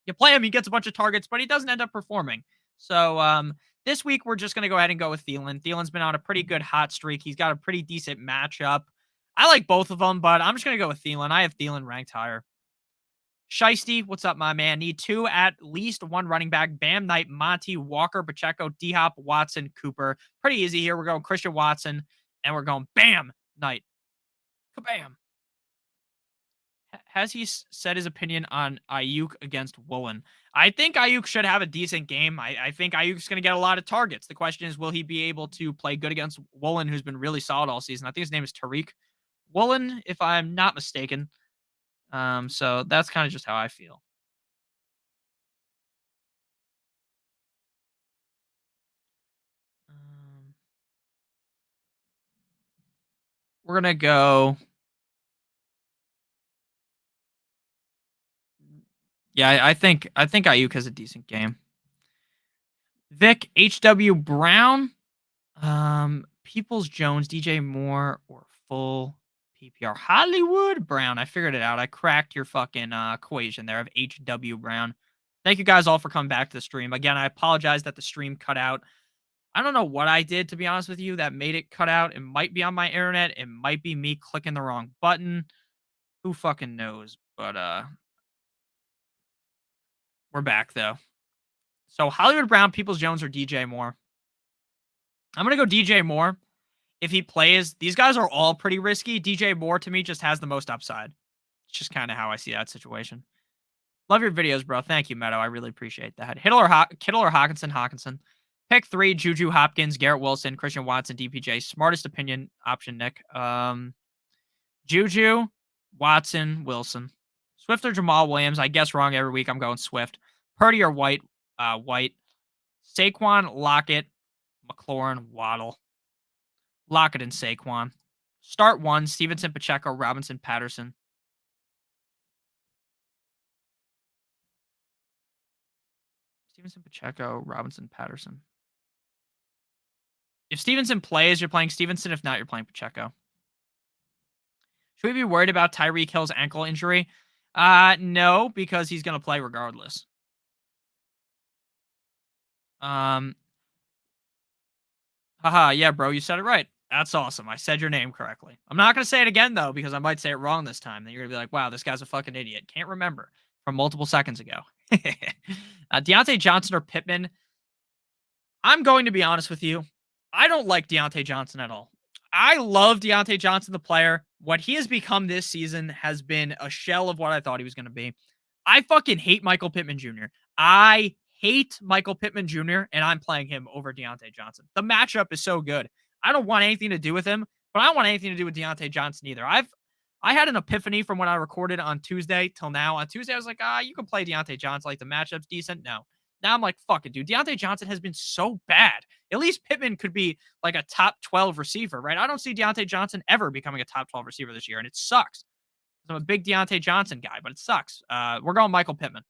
You play him, he gets a bunch of targets, but he doesn't end up performing. So this week, we're just going to go ahead and go with Thielen. Thielen's been on a pretty good hot streak. He's got a pretty decent matchup. I like both of them, but I'm just going to go with Thielen. I have Thielen ranked higher. Shiesty, what's up, my man? Need two at least one running back. Bam Knight, Monty, Walker, Pacheco, D-Hop, Watson, Cooper. Pretty easy here. We're going Christian Watson, and we're going Bam Knight. Kabam. Has he said his opinion on Ayuk against Woolen? I think Ayuk should have a decent game. I think Ayuk's going to get a lot of targets. The question is, will he be able to play good against Woolen, who's been really solid all season? I think his name is Tariq Woolen, if I'm not mistaken. So that's kind of just how I feel. Um, we're gonna go. Yeah, I think Ayuk has a decent game. Vic H.W. Brown, Peoples Jones, DJ Moore, or full PPR Hollywood Brown. I figured it out. I cracked your fucking equation there of H.W. Brown. Thank you guys all for coming back to the stream. Again, I apologize that the stream cut out. I don't know what I did, to be honest with you, that made it cut out. It might be on my internet. It might be me clicking the wrong button. Who fucking knows? But we're back though. So Hollywood Brown, Peoples Jones, or DJ Moore. I'm gonna go DJ Moore. If he plays, these guys are all pretty risky. DJ Moore to me just has the most upside. It's just kind of how I see that situation. Love your videos, bro. Thank you, Meadow. I really appreciate that. Kittle or Hawkinson? Hawkinson. Pick 3, Juju Hopkins, Garrett Wilson, Christian Watson, DPJ. Smartest opinion option, Nick. Juju, Watson, Wilson. Swift or Jamal Williams. I guess wrong every week. I'm going Swift. Purdy or White. White. Saquon, Lockett, McLaurin, Waddle. Lockett and Saquon. Start 1, Stevenson, Pacheco, Robinson, Patterson. Stevenson, Pacheco, Robinson, Patterson. If Stevenson plays, you're playing Stevenson. If not, you're playing Pacheco. Should we be worried about Tyreek Hill's ankle injury? No, because he's going to play regardless. Haha, yeah, bro, you said it right. That's awesome. I said your name correctly. I'm not going to say it again, though, because I might say it wrong this time. Then you're going to be like, wow, this guy's a fucking idiot. Can't remember from multiple seconds ago. Deontay Johnson or Pittman? I'm going to be honest with you. I don't like Deontay Johnson at all. I love Deontay Johnson, the player. What he has become this season has been a shell of what I thought he was going to be. I fucking hate Michael Pittman Jr. I hate Michael Pittman Jr., and I'm playing him over Deontay Johnson. The matchup is so good. I don't want anything to do with him, but I don't want anything to do with Deontay Johnson either. I had an epiphany from when I recorded on Tuesday till now. On Tuesday, I was like, you can play Deontay Johnson. Like, the matchup's decent. No. Now I'm like, fuck it, dude. Deontay Johnson has been so bad. At least Pittman could be like a top 12 receiver, right? I don't see Deontay Johnson ever becoming a top 12 receiver this year, and it sucks. I'm a big Deontay Johnson guy, but it sucks. We're going Michael Pittman.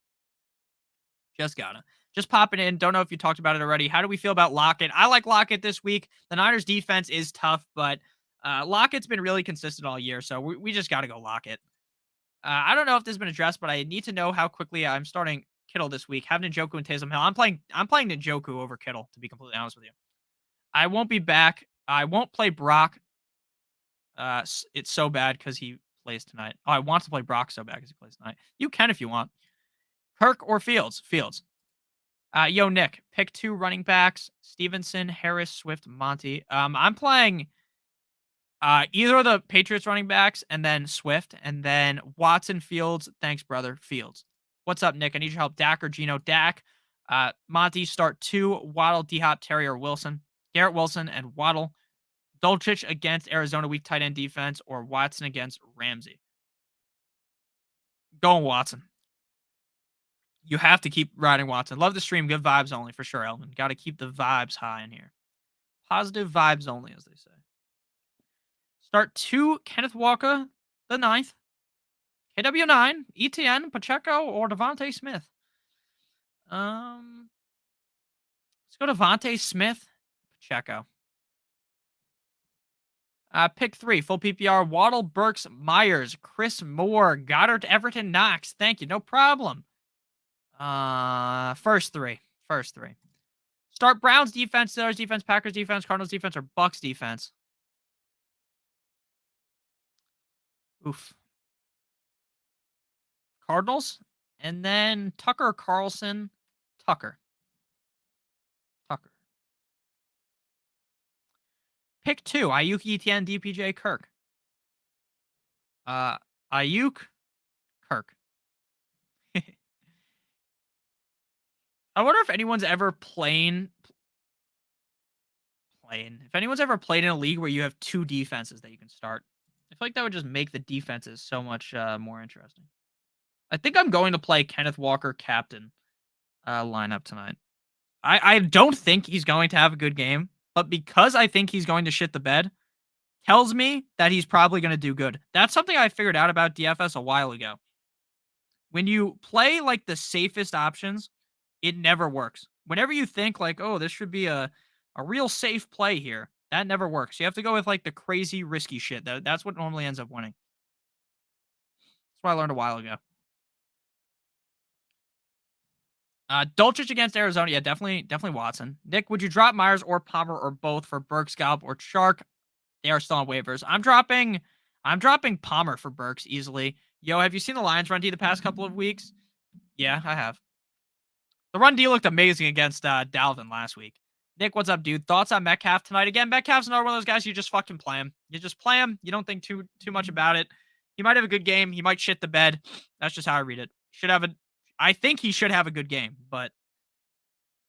Just gotta. Just popping in. Don't know if you talked about it already. How do we feel about Lockett? I like Lockett this week. The Niners defense is tough, but Lockett's been really consistent all year, so we just got to go Lockett. I don't know if this has been addressed, but I need to know how quickly I'm starting Kittle this week. Have Njoku and Taysom Hill. I'm playing Njoku over Kittle, to be completely honest with you. I won't be back. I won't play Brock. It's so bad because he plays tonight. Oh, I want to play Brock so bad because he plays tonight. You can if you want. Kirk or Fields? Fields. Yo, Nick, pick 2 running backs: Stevenson, Harris, Swift, Monty. I'm playing either of the Patriots running backs and then Swift, and then Watson, Fields. Thanks, brother. Fields. What's up, Nick? I need your help. Dak or Geno? Dak. Monty, start 2. Waddle, D-Hop, Terry, or Wilson. Garrett Wilson and Waddle. Dolchich against Arizona weak tight end defense, or Watson against Ramsey. Going Watson. You have to keep riding Watson. Love the stream. Good vibes only for sure, Elvin. Got to keep the vibes high in here. Positive vibes only, as they say. Start 2, Kenneth Walker, the 9th. KW9, ETN, Pacheco, or Devontae Smith. Let's go to Vontae Smith, Pacheco. Pick three, full PPR: Waddle, Burks, Myers, Chris Moore, Goddard, Everton, Knox. Thank you, no problem. First three, first three. Start Browns defense, Steelers defense, Packers defense, Cardinals defense, or Bucks defense. Oof. Cardinals, and then Tucker Carlson, Tucker. Tucker. Pick two, Ayuk, ETN, DPJ, Kirk. Uh, Ayuk, Kirk. I wonder if anyone's ever if anyone's ever played in a league where you have two defenses that you can start. I feel like that would just make the defenses so much more interesting. I think I'm going to play Kenneth Walker captain lineup tonight. I don't think he's going to have a good game, but because I think he's going to shit the bed, tells me that he's probably going to do good. That's something I figured out about DFS a while ago. When you play like the safest options, it never works. Whenever you think like, oh, this should be a real safe play here, that never works. You have to go with like the crazy risky shit. That's what normally ends up winning. That's what I learned a while ago. Dulcich against Arizona. Yeah, definitely Watson. Nick, would you drop Myers or Palmer or both for Burks, Gallup, or Shark? They are still on waivers. I'm dropping Palmer for Burks easily. Yo, have you seen the Lions run D the past couple of weeks? Yeah, I have. The run D looked amazing against Dalvin last week. Nick, what's up, dude? Thoughts on Metcalf tonight? Again, Metcalf's another one of those guys you just fucking play him. You just play him. You don't think too much about it. He might have a good game. He might shit the bed. That's just how I read it. I think he should have a good game, but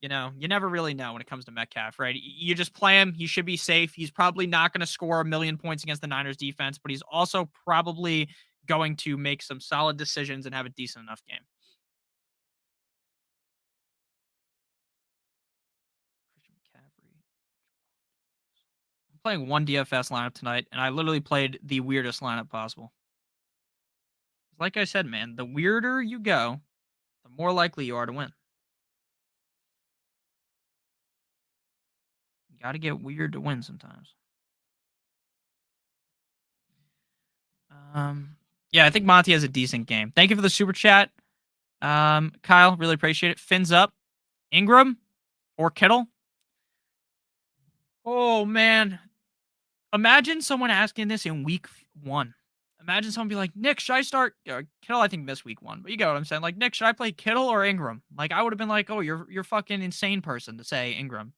you never really know when it comes to Metcalf, right? You just play him. He should be safe. He's probably not going to score a million points against the Niners defense, but he's also probably going to make some solid decisions and have a decent enough game. Christian McCaffrey. I'm playing one DFS lineup tonight, and I literally played the weirdest lineup possible. Like I said, man, the weirder you go, the more likely you are to win. You got to get weird to win sometimes. Yeah, I think Monty has a decent game. Thank you for the super chat. Kyle, really appreciate it. Fins up. Ingram or Kittle? Oh man. Imagine someone asking this in week 1. Imagine someone be like, Nick, should I start Kittle? I think missed week 1, but you get what I'm saying. Like, Nick, should I play Kittle or Ingram? Like, I would have been like, oh, you're fucking insane person to say Ingram.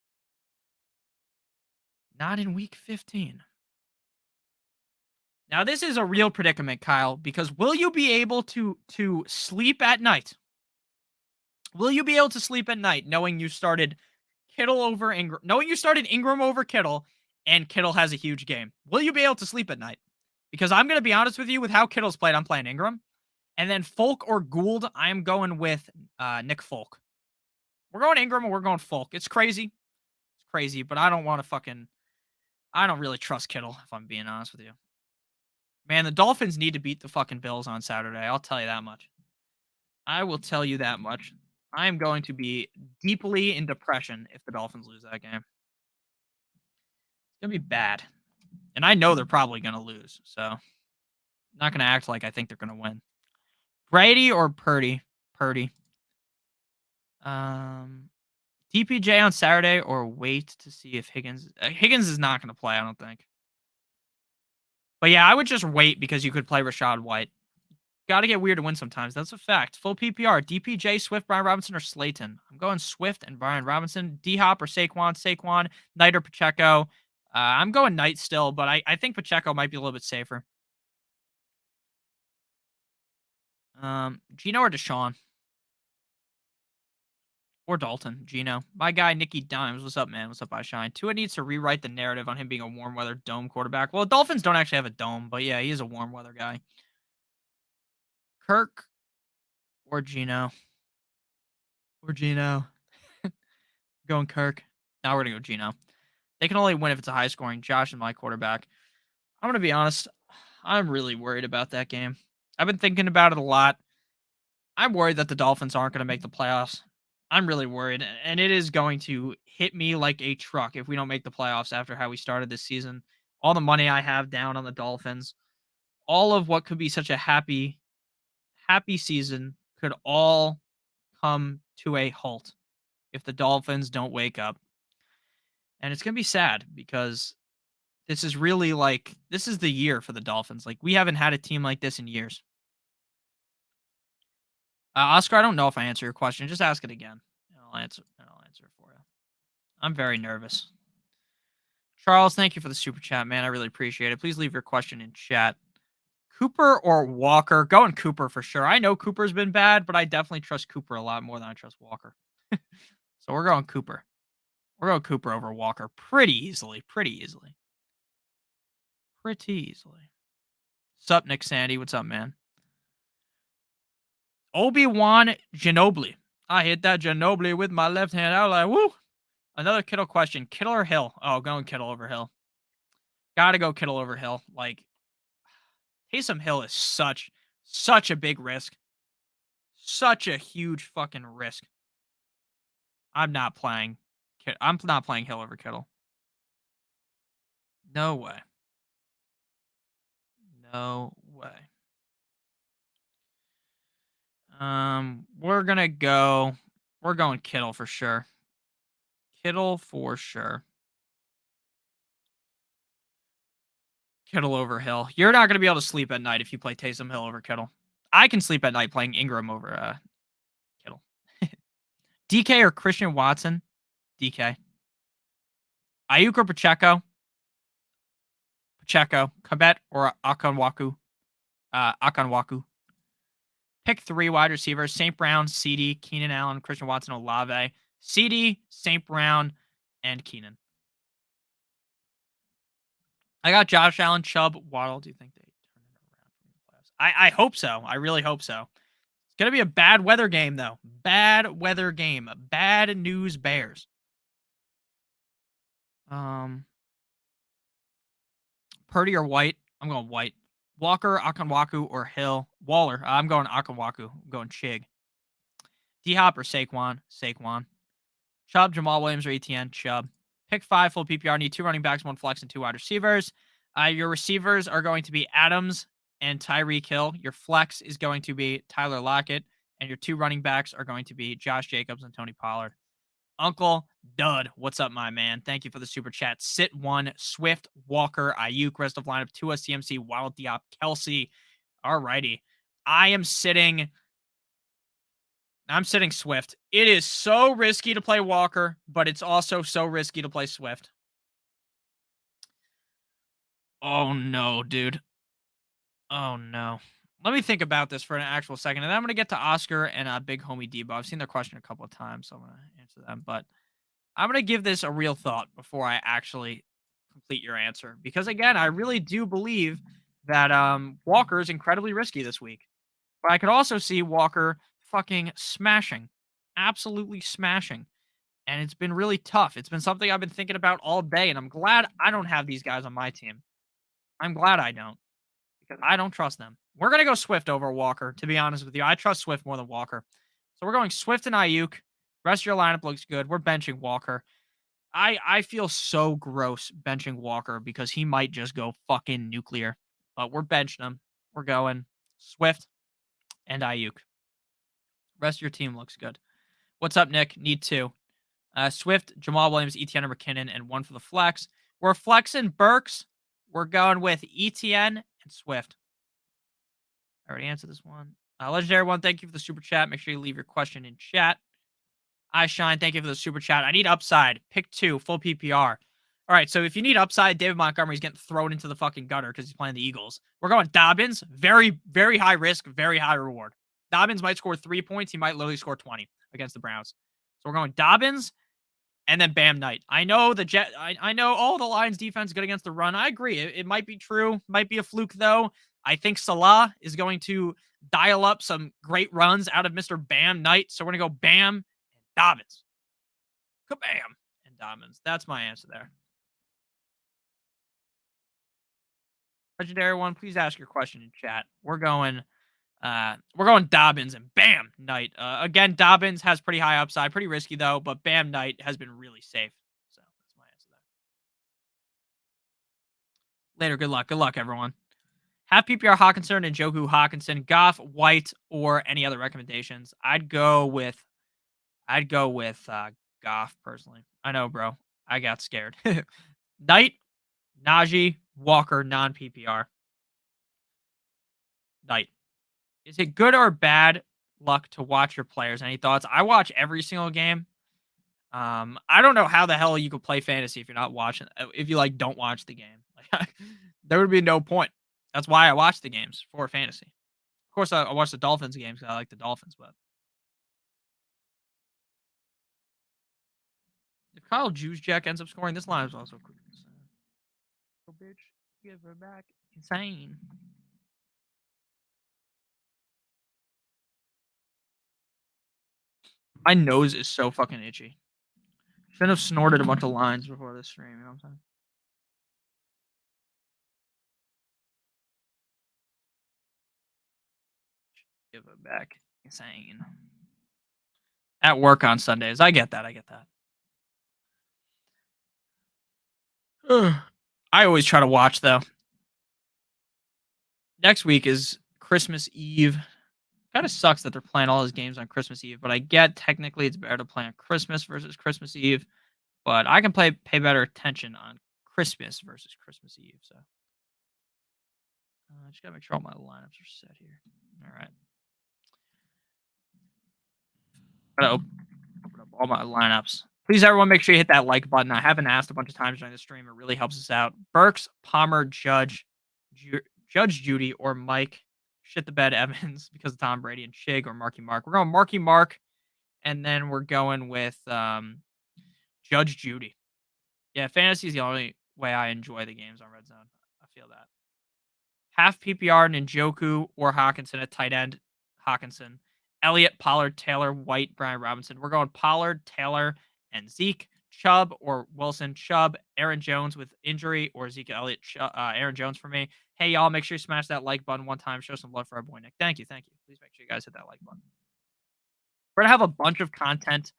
Not in week 15. Now, this is a real predicament, Kyle, because will you be able to sleep at night? Will you be able to sleep at night knowing you started Kittle over Ingram, knowing you started Ingram over Kittle, and Kittle has a huge game? Will you be able to sleep at night? Because I'm going to be honest with you, with how Kittle's played, I'm playing Ingram. And then Folk or Gould, I'm going with Nick Folk. We're going Ingram or we're going Folk. It's crazy. It's crazy, but I don't want to I don't really trust Kittle, if I'm being honest with you. Man, the Dolphins need to beat the fucking Bills on Saturday. I'll tell you that much. I will tell you that much. I am going to be deeply in depression if the Dolphins lose that game. It's going to be bad. And I know they're probably going to lose. So I'm not going to act like I think they're going to win. Brady or Purdy? Purdy. DPJ on Saturday or wait to see if Higgins is not going to play, I don't think. But yeah, I would just wait because you could play Rashad White. Got to get weird to win sometimes. That's a fact. Full PPR. DPJ, Swift, Brian Robinson, or Slayton? I'm going Swift and Brian Robinson. D-Hop or Saquon, Knight or Pacheco. I'm going Knight still, but I think Pacheco might be a little bit safer. Gino or Deshaun? Or Dalton. Gino. My guy, Nicky Dimes. What's up, man? What's up, I Shine? Tua needs to rewrite the narrative on him being a warm weather dome quarterback. Well, Dolphins don't actually have a dome, but yeah, he is a warm weather guy. Kirk or Gino? Or Gino. Going Kirk. Now we're going to go Gino. They can only win if it's a high scoring. Josh is my quarterback. I'm going to be honest. I'm really worried about that game. I've been thinking about it a lot. I'm worried that the Dolphins aren't going to make the playoffs. I'm really worried, and it is going to hit me like a truck if we don't make the playoffs after how we started this season. All the money I have down on the Dolphins, all of what could be such a happy season could all come to a halt if the Dolphins don't wake up. And it's going to be sad because this is really like this is the year for the Dolphins. Like we haven't had a team like this in years. Oscar, I don't know if I answer your question. Just ask it again. And I'll answer it for you. I'm very nervous. Charles, thank you for the super chat, man. I really appreciate it. Please leave your question in chat. Cooper or Walker? Going Cooper for sure. I know Cooper's been bad, but I definitely trust Cooper a lot more than I trust Walker. So we're going Cooper. We're going Cooper over Walker pretty easily. Pretty easily. Pretty easily. Sup, Nick Sandy? What's up, man? Obi-Wan Ginobili. I hit that Ginobili with my left hand. I was like, woo. Another Kittle question. Kittle or Hill? Oh, going Kittle over Hill. Gotta go Kittle over Hill. Like, Taysom Hill is such a big risk. Such a huge fucking risk. I'm not playing. I'm not playing Hill over Kittle. No way. No way. We're going Kittle for sure. Kittle for sure. Kittle over Hill. You're not going to be able to sleep at night if you play Taysom Hill over Kittle. I can sleep at night playing Ingram over Kittle. DK or Christian Watson? DK. Ayuk or Pacheco? Pacheco. Kabet or Akanwaku? Akanwaku. Pick 3 wide receivers: St. Brown, CD, Keenan Allen, Christian Watson, Olave. CD, St. Brown, and Keenan. I got Josh Allen, Chubb, Waddle. Do you think they turn it around from the playoffs? I hope so. I really hope so. It's gonna be a bad weather game, though. Bad weather game. Bad news Bears. Purdy or White? I'm going White. Walker, Akanwaku, or Hill? Waller. I'm going Akanwaku. I'm going Chig. D Hop or Saquon? Saquon. Chubb, Jamal Williams, or ETN? Chubb. Pick 5 full PPR. Need 2 running backs, 1 flex, and 2 wide receivers. Your receivers are going to be Adams and Tyreek Hill. Your flex is going to be Tyler Lockett. And your 2 running backs are going to be Josh Jacobs and Tony Pollard. Uncle Dud, what's up, my man? Thank you for the super chat. Sit 1, Swift, Walker, Ayuk, rest of lineup, Tua, CMC, Wild Diop, Kelsey. All righty. I'm sitting Swift. It is so risky to play Walker, but it's also so risky to play Swift. Oh, no, dude. Oh, no. Let me think about this for an actual second, and then I'm going to get to Oscar and Big Homie Debo. I've seen their question a couple of times, so I'm going to answer them, but I'm going to give this a real thought before I actually complete your answer, because, again, I really do believe that Walker is incredibly risky this week. But I could also see Walker fucking smashing. Absolutely smashing. And it's been really tough. It's been something I've been thinking about all day, and I'm glad I don't have these guys on my team. I'm glad I don't, because I don't trust them. We're going to go Swift over Walker, to be honest with you. I trust Swift more than Walker. So we're going Swift and Ayuk. Rest of your lineup looks good. We're benching Walker. I feel so gross benching Walker because he might just go fucking nuclear. But we're benching him. We're going Swift and Ayuk. Rest of your team looks good. What's up, Nick? Need 2. Swift, Jamal Williams, ETN, or McKinnon, and 1 for the flex. We're flexing Burks. We're going with ETN and Swift. I already answered this one. Legendary one, thank you for the super chat. Make sure you leave your question in chat. I Shine, thank you for the super chat. I need upside. Pick 2, full PPR. All right, so if you need upside, David Montgomery's getting thrown into the fucking gutter because he's playing the Eagles. We're going Dobbins. Very, very high risk, very high reward. Dobbins might score 3 points. He might literally score 20 against the Browns. So we're going Dobbins and then Bam Knight. I know I know all the Lions defense is good against the run. I agree. It might be true. Might be a fluke, though. I think Salah is going to dial up some great runs out of Mr. Bam Knight. So we're going to go Bam and Dobbins. Kabam and Dobbins. That's my answer there. Legendary one, please ask your question in chat. We're going We're going Dobbins and Bam Knight. Again, Dobbins has pretty high upside, pretty risky though, but Bam Knight has been really safe. So that's my answer there. Later, good luck. Good luck, everyone. Have PPR Hawkinson and Joku Hawkinson, Goff, White, or any other recommendations. I'd go with Goff personally. I know, bro. I got scared. Knight, Najee, Walker, non PPR. Knight. Is it good or bad luck to watch your players? Any thoughts? I watch every single game. I don't know how the hell you could play fantasy if you're not watching. If you like don't watch the game, like, there would be no point. That's why I watch the games for fantasy. Of course, I watch the Dolphins games because I like the Dolphins. But if Kyle Juszczyk ends up scoring, this line is also cool. Oh, bitch, give her back. Insane. My nose is so fucking itchy. Shouldn't have snorted a bunch of lines before this stream. You know what I'm saying? Give it back. Insane. At work on Sundays. I get that. I get that. I always try to watch though. Next week is Christmas Eve. Kind of sucks that they're playing all those games on Christmas Eve, but I get technically it's better to play on Christmas versus Christmas Eve. But I can pay better attention on Christmas versus Christmas Eve. So I just gotta make sure all my lineups are set here. All right. Gotta open up all my lineups. Please, everyone, make sure you hit that like button. I haven't asked a bunch of times during the stream. It really helps us out. Burks, Palmer, Judge, Judy, or Mike. Shit the bed Evans because of Tom Brady and Chig or Marky Mark. We're going Marky Mark, and then we're going with Judge Judy. Yeah, fantasy is the only way I enjoy the games on Red Zone. I feel that. Half PPR, Njoku or Hawkinson at tight end. Hawkinson. Elliott, Pollard, Taylor, White, Brian Robinson. We're going Pollard, Taylor, and Zeke. Chubb or Wilson. Chubb, Aaron Jones with injury, or Zeke Elliott, Aaron Jones for me. Hey, y'all, make sure you smash that like button one time. Show some love for our boy Nick. Thank you. Thank you. Please make sure you guys hit that like button. We're going to have a bunch of content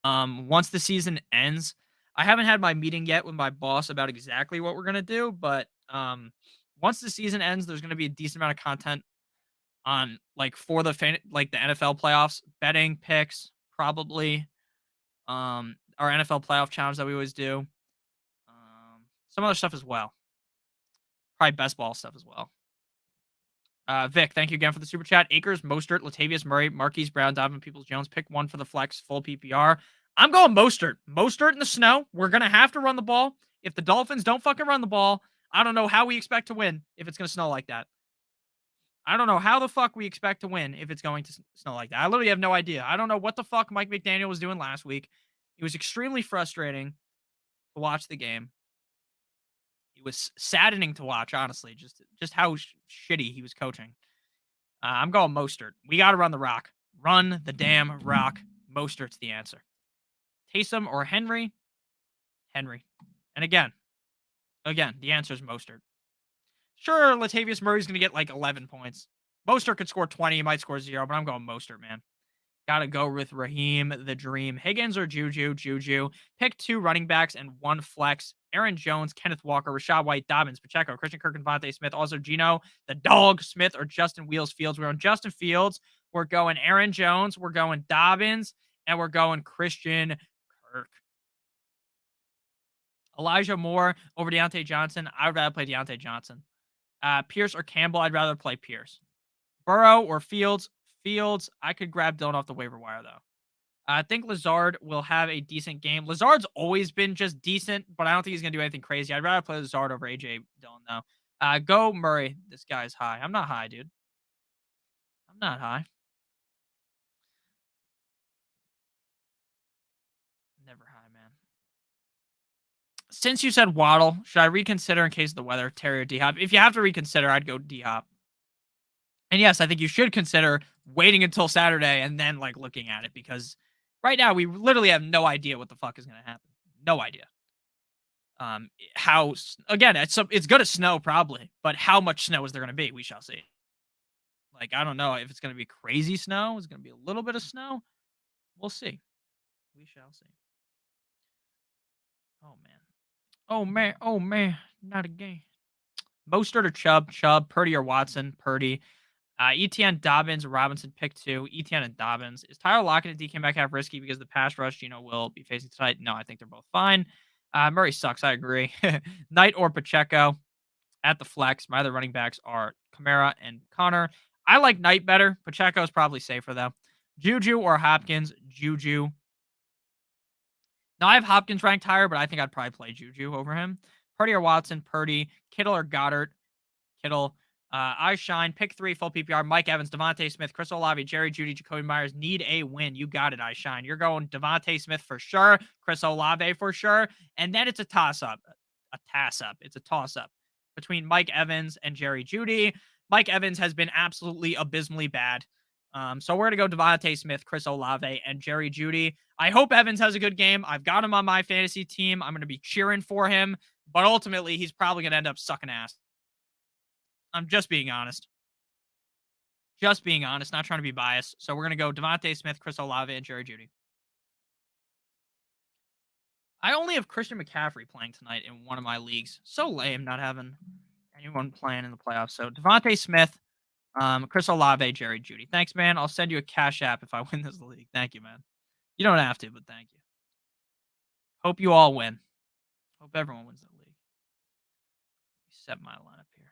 once the season ends. I haven't had my meeting yet with my boss about exactly what we're going to do, but once the season ends, there's going to be a decent amount of content on like for the the NFL playoffs, betting picks, probably our NFL playoff challenge that we always do. Some other stuff as well. Probably best ball stuff as well. Vic, thank you again for the super chat. Akers, Mostert, Latavius Murray, Marquise Brown, Donovan Peoples-Jones. Pick one for the flex, full PPR. I'm going Mostert. Mostert in the snow. We're going to have to run the ball. If the Dolphins don't fucking run the ball, I don't know how we expect to win if it's going to snow like that. I don't know how the fuck we expect to win if it's going to snow like that. I literally have no idea. I don't know what the fuck Mike McDaniel was doing last week. It was extremely frustrating to watch the game. It was saddening to watch, honestly, just how shitty he was coaching. I'm going Mostert. We got to run the rock. Run the damn rock. Mostert's the answer. Taysom or Henry? Henry. And again, the answer is Mostert. Sure, Latavius Murray's going to get like 11 points. Mostert could score 20. He might score 0, but I'm going Mostert, man. Got to go with Raheem the Dream. Higgins or Juju? Juju. Pick 2 running backs and 1 flex. Aaron Jones, Kenneth Walker, Rashad White, Dobbins, Pacheco, Christian Kirk, and Vontae Smith. Also, Gino, the dog, Smith, or Justin Wheels Fields. We're on Justin Fields. We're going Aaron Jones. We're going Dobbins. And we're going Christian Kirk. Elijah Moore over Deontay Johnson. I would rather play Deontay Johnson. Pierce or Campbell. I'd rather play Pierce. Burrow or Fields. Fields. I could grab Dillon off the waiver wire, though. I think Lazard will have a decent game. Lazard's always been just decent, but I don't think he's going to do anything crazy. I'd rather play Lazard over AJ Dillon, though. Go Murray. This guy's high. I'm not high, dude. I'm not high. Never high, man. Since you said Waddle, should I reconsider in case of the weather? Terry or D-Hop? If you have to reconsider, I'd go D-Hop. And yes, I think you should consider waiting until Saturday and then like looking at it, because right now we literally have no idea what the fuck is going to happen. No idea. How again? It's going to snow probably, but how much snow is there going to be? We shall see. Like, I don't know if it's going to be crazy snow. It's going to be a little bit of snow. We'll see. We shall see. Oh, man. Oh, man. Oh, man. Not again. Mostert or Chubb? Chubb. Purdy or Watson? Purdy. ETN, Dobbins, Robinson, pick two. ETN and Dobbins. Is Tyler Lockett and DK Metcalf risky because the pass rush, will be facing tonight? No, I think they're both fine. Murray sucks. I agree. Knight or Pacheco at the flex. My other running backs are Kamara and Connor. I like Knight better. Pacheco is probably safer, though. Juju or Hopkins? Juju. Now, I have Hopkins ranked higher, but I think I'd probably play Juju over him. Purdy or Watson? Purdy. Kittle or Goddard? Kittle. I shine. Pick three, full PPR. Mike Evans, Devontae Smith, Chris Olave, Jerry Judy, Jacoby Myers need a win. You got it, I shine. You're going Devontae Smith for sure, Chris Olave for sure, and then it's a toss-up. A toss-up. It's a toss-up between Mike Evans and Jerry Judy. Mike Evans has been absolutely abysmally bad. So we're going to go Devontae Smith, Chris Olave, and Jerry Judy. I hope Evans has a good game. I've got him on my fantasy team. I'm going to be cheering for him, but ultimately he's probably going to end up sucking ass. I'm just being honest. Just being honest, not trying to be biased. So we're going to go Devontae Smith, Chris Olave, and Jerry Judy. I only have Christian McCaffrey playing tonight in one of my leagues. So lame not having anyone playing in the playoffs. So Devontae Smith, Chris Olave, Jerry Judy. Thanks, man. I'll send you a cash app if I win this league. Thank you, man. You don't have to, but thank you. Hope you all win. Hope everyone wins the league. Set my lineup here.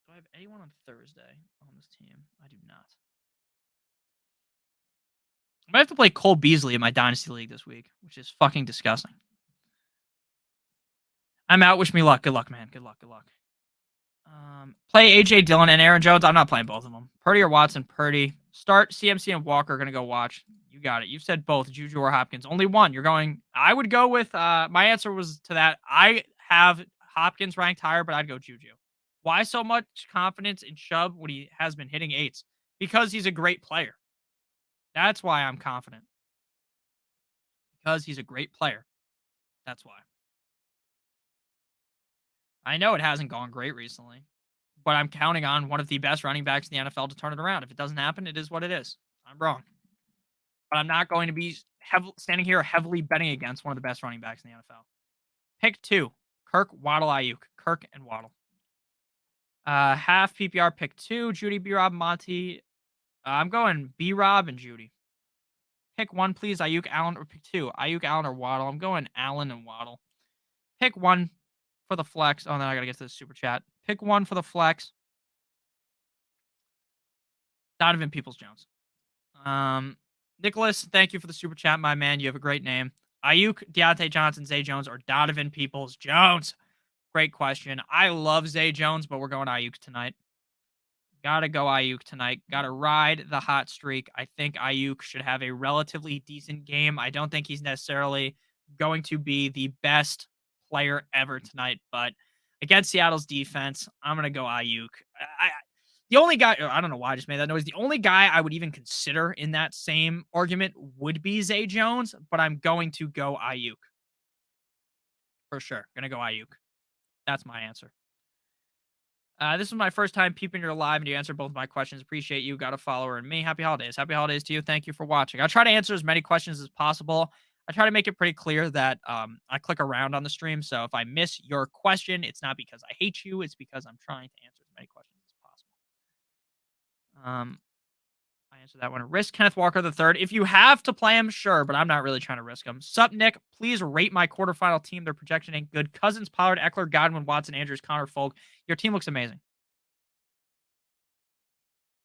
Do I have anyone on Thursday on this team? I do not. I might have to play Cole Beasley in my Dynasty League this week, which is fucking disgusting. I'm out. Wish me luck. Good luck, man. Good luck. Good luck. Play AJ Dillon and Aaron Jones. I'm not playing both of them. Purdy or Watson? Purdy. Start CMC and Walker. Going to go watch. You got it. You've said both. Juju or Hopkins. Only one. You're going. I would go with. My answer was to that. I have Hopkins ranked higher, but I'd go Juju. Why so much confidence in Chubb when he has been hitting eights? Because he's a great player. That's why I'm confident. Because he's a great player. That's why. I know it hasn't gone great recently, but I'm counting on one of the best running backs in the NFL to turn it around. If it doesn't happen, it is what it is. I'm wrong. But I'm not going to be standing here heavily betting against one of the best running backs in the NFL. Pick two. Kirk, Waddle, Ayuk. Kirk and Waddle. Half PPR pick two. Judy, B-Rob, Monty. I'm going B-Rob and Judy. Pick one, please. Ayuk, Allen, or pick two. Ayuk, Allen, or Waddle. I'm going Allen and Waddle. Pick one for the flex. Oh, then I got to get to the super chat. Pick one for the flex. Donovan Peoples-Jones. Nicholas, thank you for the super chat, my man. You have a great name. Ayuk, Deontay Johnson, Zay Jones, or Donovan Peoples-Jones? Great question. I love Zay Jones, but we're going Ayuk tonight. Gotta go Ayuk tonight. Gotta ride the hot streak. I think Ayuk should have a relatively decent game. I don't think he's necessarily going to be the best player ever tonight, but against Seattle's defense, I'm gonna go Ayuk. The only guy, I don't know why I just made that noise. The only guy I would even consider in that same argument would be Zay Jones, but I'm going to go Ayuk. For sure. Gonna go Ayuk. That's my answer. This is my first time peeping your live, and you answered both my questions. Appreciate you. Got a follower in me. Happy holidays. Happy holidays to you. Thank you for watching. I try to answer as many questions as possible. I try to make it pretty clear that I click around on the stream. So if I miss your question, it's not because I hate you. It's because I'm trying to answer as many questions as possible. I answered that one. Risk Kenneth Walker the third. If you have to play him, sure, but I'm not really trying to risk him. Sup, Nick? Please rate my quarterfinal team. Their projection ain't good. Cousins, Pollard, Eckler, Godwin, Watson, Andrews, Connor, Folk. Your team looks amazing.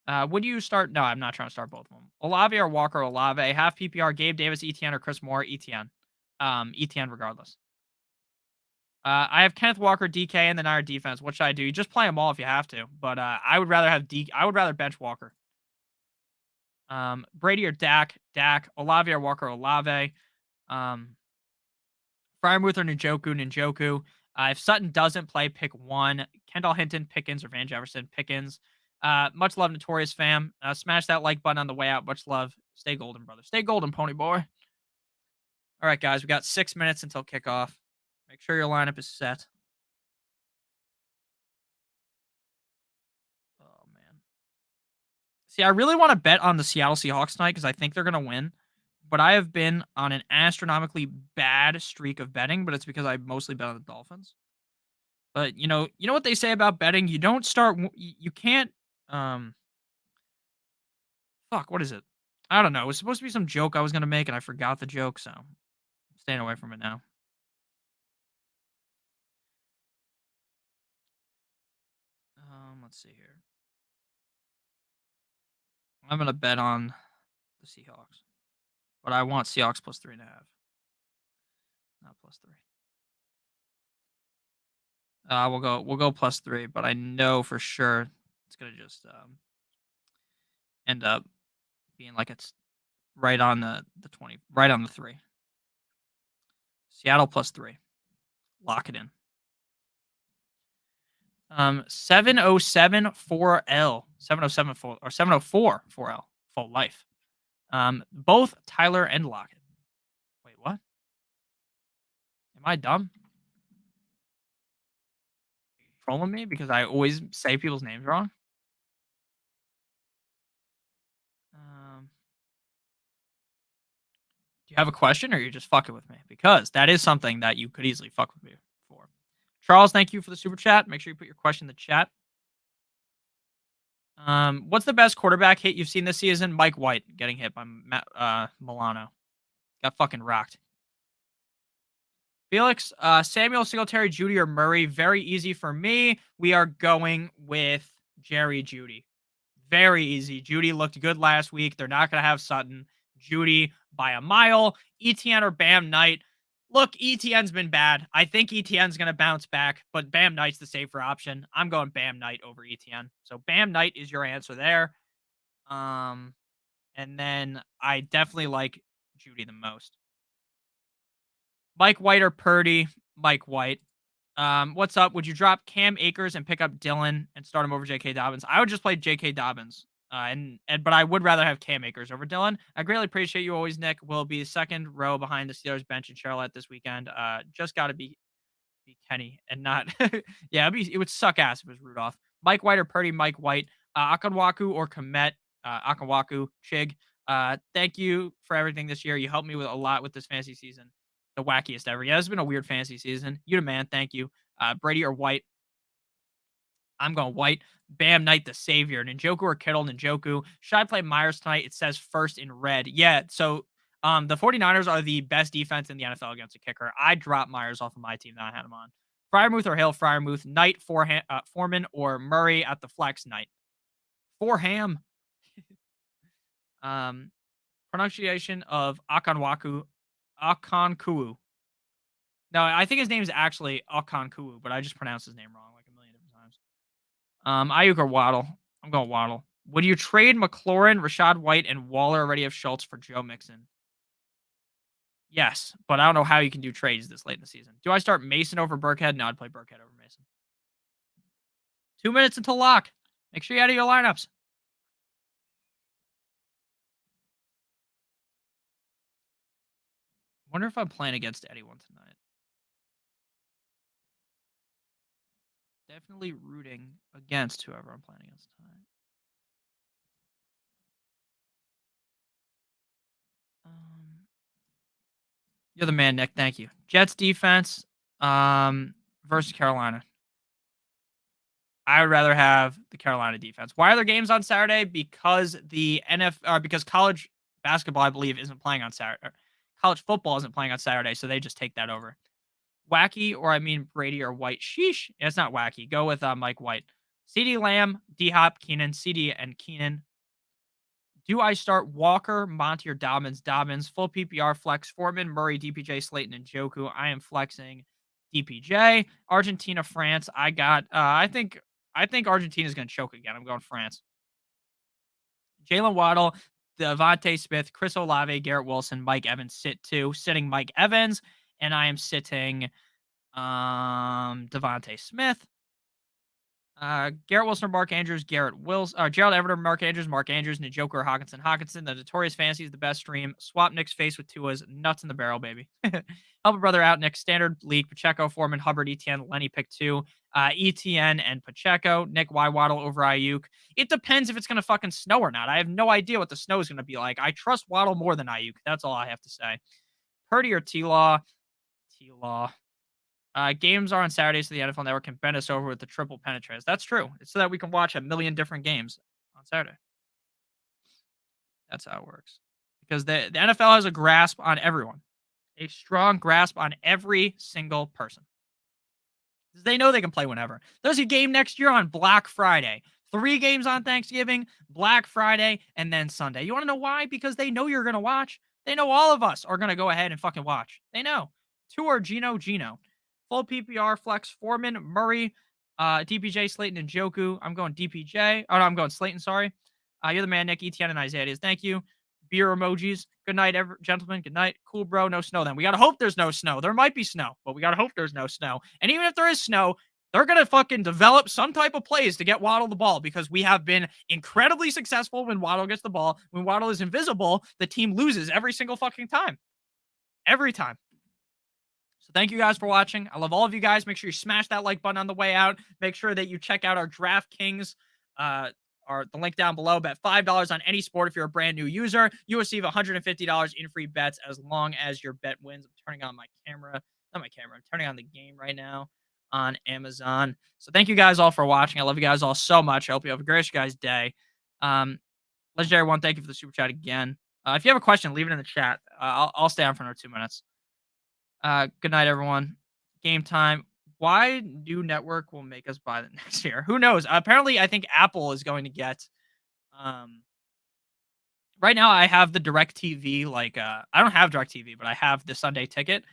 Would you start? No, I'm not trying to start both of them. Olave or Walker? Olave. Half PPR. Gabe Davis, ETN, or Chris Moore? ETN. ETN regardless. I have Kenneth Walker, DK, and the Niner defense. What should I do? You just play them all if you have to, but I would rather have I would rather bench Walker. Brady or Dak? Dak. Olave or Walker? Olave. Fryermuth or Njoku? If Sutton doesn't play, pick one. Kendall Hinton, Pickens, or Van Jefferson, Pickens. Much love, Notorious fam. Smash that like button on the way out. Much love. Stay golden, brother. Stay golden, pony boy. All right, guys. We got 6 minutes until kickoff. Make sure your lineup is set. See, I really want to bet on the Seattle Seahawks tonight because I think they're going to win. But I have been on an astronomically bad streak of betting, but it's because I mostly bet on the Dolphins. But you know what they say about betting? You don't start. You can't. Um, fuck. What is it? I don't know. It was supposed to be some joke I was gonna make, and I forgot the joke, so I'm staying away from it now. Let's see here. I'm gonna bet on the Seahawks, but I want Seahawks plus 3.5, not plus three. We'll go plus three, but I know for sure it's gonna just end up being like it's right on the 20, right on the three. Seattle plus three. Lock it in. 707 4L. 707 4 or 704 4L. Full life. Both Tyler and Lockett. Wait, what? Am I dumb? Trolling me because I always say people's names wrong? Um, do you have a question or you're just fucking with me? Because that is something that you could easily fuck with me for. Charles, thank you for the super chat. Make sure you put your question in the chat. What's the best quarterback hit you've seen this season? Mike White getting hit by Milano. Got fucking rocked. Felix, Samuel, Singletary, Judy, or Murray. Very easy for me. We are going with Jerry Judy. Very easy. Judy looked good last week. They're not going to have Sutton. Judy by a mile. ETN or Bam Knight. Look, ETN's been bad. I think ETN's going to bounce back, but Bam Knight's the safer option. I'm going Bam Knight over ETN. So Bam Knight is your answer there. And then I definitely like Judy the most. Mike White or Purdy? Mike White. What's up? Would you drop Cam Akers and pick up Dylan and start him over J.K. Dobbins? I would just play J.K. Dobbins. But I would rather have Cam Akers over Dylan. I greatly appreciate you always, Nick. Will be second row behind the Steelers bench in Charlotte this weekend. Just got to be Kenny and not. Yeah, it would suck ass if it was Rudolph. Mike White or Purdy? Mike White. Akanwaku or Komet? Akanwaku. Chig. Thank you for everything this year. You helped me with a lot with this fantasy season. The wackiest ever. Yeah, it's been a weird fantasy season. You the man. Thank you. Brady or White? I'm going White. Bam Knight, the savior. Njoku or Kittle? Njoku. Should I play Myers tonight? It says first in red. Yeah, so the 49ers are the best defense in the NFL against a kicker. I dropped Myers off of my team that I had him on. Fryermuth or Hill? Fryermuth. Knight, Foreman, or Murray at the flex? Knight. Forham. Pronunciation of Akonkuu. No, I think his name is actually Akonkuu, but I just pronounced his name wrong like a million different times. Ayuk or Waddle? I'm going Waddle. Would you trade McLaurin, Rashad White, and Waller already have Schultz for Joe Mixon? Yes, but I don't know how you can do trades this late in the season. Do I start Mason over Burkhead? No, I'd play Burkhead over Mason. 2 minutes until lock. Make sure you add your lineups. Wonder if I'm playing against anyone tonight. Definitely rooting against whoever I'm playing against tonight. You're the man, Nick. Thank you. Jets defense versus Carolina. I would rather have the Carolina defense. Why are there games on Saturday? Because because college basketball, I believe, isn't playing on Saturday. College football isn't playing on Saturday, so they just take that over. Wacky, or I mean Brady or White. Sheesh. Yeah, it's not wacky. Go with Mike White. CD Lamb, D Hop, Keenan, CD and Keenan. Do I start Walker, Monty, or Dobbins? Dobbins. Full PPR flex. Foreman, Murray, DPJ, Slayton, and Joku. I am flexing DPJ. Argentina, France. I got. I think Argentina's going to choke again. I'm going France. Jalen Waddle, Devontae Smith, Chris Olave, Garrett Wilson, Mike Evans sit two. Sitting Mike Evans, and I am sitting Devontae Smith. Garrett Wilson or Mark Andrews, Gerald Everett or Mark Andrews, Njoku or Hawkinson. The Notorious Fantasy is the best stream. Swap Nick's face with Tua's nuts in the barrel, baby. Help a brother out, Nick. Standard league, Pacheco, Foreman, Hubbard, ETN, Lenny pick two. ETN and Pacheco. Nick, Y Waddle over Ayuk. It depends if it's going to fucking snow or not. I have no idea what the snow is going to be like. I trust Waddle more than Ayuk. That's all I have to say. Purdy or T-Law? T-Law. Games are on Saturdays, so the NFL Network can bend us over with the triple penetrates. That's true. It's so that we can watch a million different games on Saturday. That's how it works. Because the NFL has a grasp on everyone, a strong grasp on every single person. They know they can play whenever. There's a game next year on Black Friday. 3 games on Thanksgiving, Black Friday, and then Sunday. You want to know why? Because they know you're going to watch. They know all of us are going to go ahead and fucking watch. They know. Tour, Gino. Full PPR, Flex, Foreman, Murray, DPJ, Slayton, and Joku. I'm going DPJ. Oh, no, I'm going Slayton, sorry. You're the man, Nick, ETN, and Isaiah. Thank you. Beer emojis. Good night, gentlemen. Good night. Cool, bro. No snow then. We got to hope there's no snow. There might be snow, but we got to hope there's no snow. And even if there is snow, they're going to fucking develop some type of plays to get Waddle the ball because we have been incredibly successful when Waddle gets the ball. When Waddle is invisible, the team loses every single fucking time. Every time. So thank you guys for watching. I love all of you guys. Make sure you smash that like button on the way out. Make sure that you check out our DraftKings, or the link down below. Bet $5 on any sport if you're a brand new user. You receive $150 in free bets as long as your bet wins. I'm turning on my camera. Not my camera. I'm turning on the game right now on Amazon. So thank you guys all for watching. I love you guys all so much. I hope you have a great guys' day. Legendary One, thank you for the super chat again. If you have a question, leave it in the chat. I'll stay on for another 2 minutes. Good night, everyone. Game time. Why new network will make us buy the next year? Who knows? Apparently, I think Apple is going to get. Right now, I have the DirecTV. I don't have DirecTV, but I have the Sunday Ticket.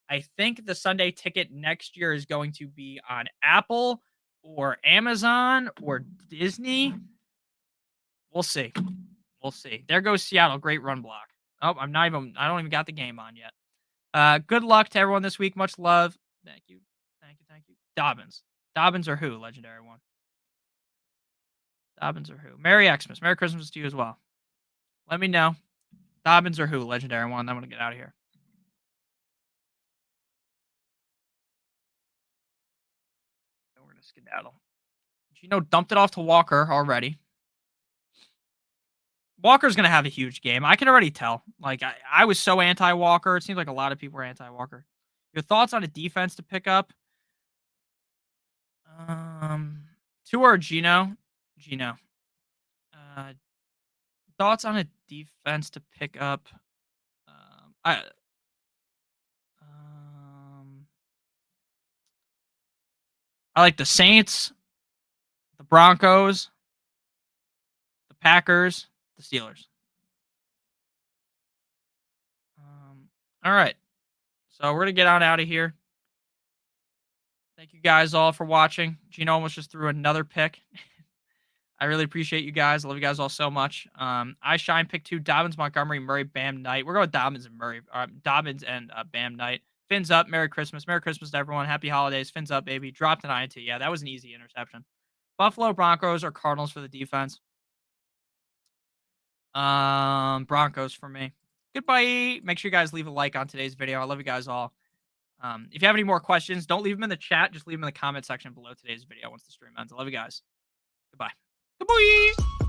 I think the Sunday Ticket next year is going to be on Apple or Amazon or Disney. We'll see. We'll see. There goes Seattle. Great run block. Oh, I don't even got the game on yet. Good luck to everyone this week. Much love. Thank you. Dobbins or who? Legendary One. Dobbins or who? Merry Xmas. Merry Christmas to you as well. Let me know. Dobbins or who? Legendary One. I'm going to get out of here. We're going to skedaddle. Gino dumped it off to Walker already. Walker's going to have a huge game. I can already tell. I was so anti-Walker. It seems like a lot of people are anti-Walker. Your thoughts on a defense to pick up? Tua or Gino? Gino. Thoughts on a defense to pick up? I like the Saints, the Broncos, the Packers, the Steelers. All right. So we're going to get on out of here. Thank you guys all for watching. Gino almost just threw another pick. I really appreciate you guys. I love you guys all so much. I shine pick 2, Dobbins, Montgomery, Murray, Bam, Knight. We're going with Dobbins and Murray. Dobbins and Bam, Knight. Fins up. Merry Christmas. Merry Christmas to everyone. Happy holidays. Fins up, baby. Dropped an INT. Yeah, that was an easy interception. Buffalo, Broncos, or Cardinals for the defense? Broncos for me. Goodbye. Make sure you guys leave a like on today's video. I love you guys all. If you have any more questions, don't leave them in the chat. Just leave them in the comment section below today's video once the stream ends. I love you guys. Goodbye. Goodbye.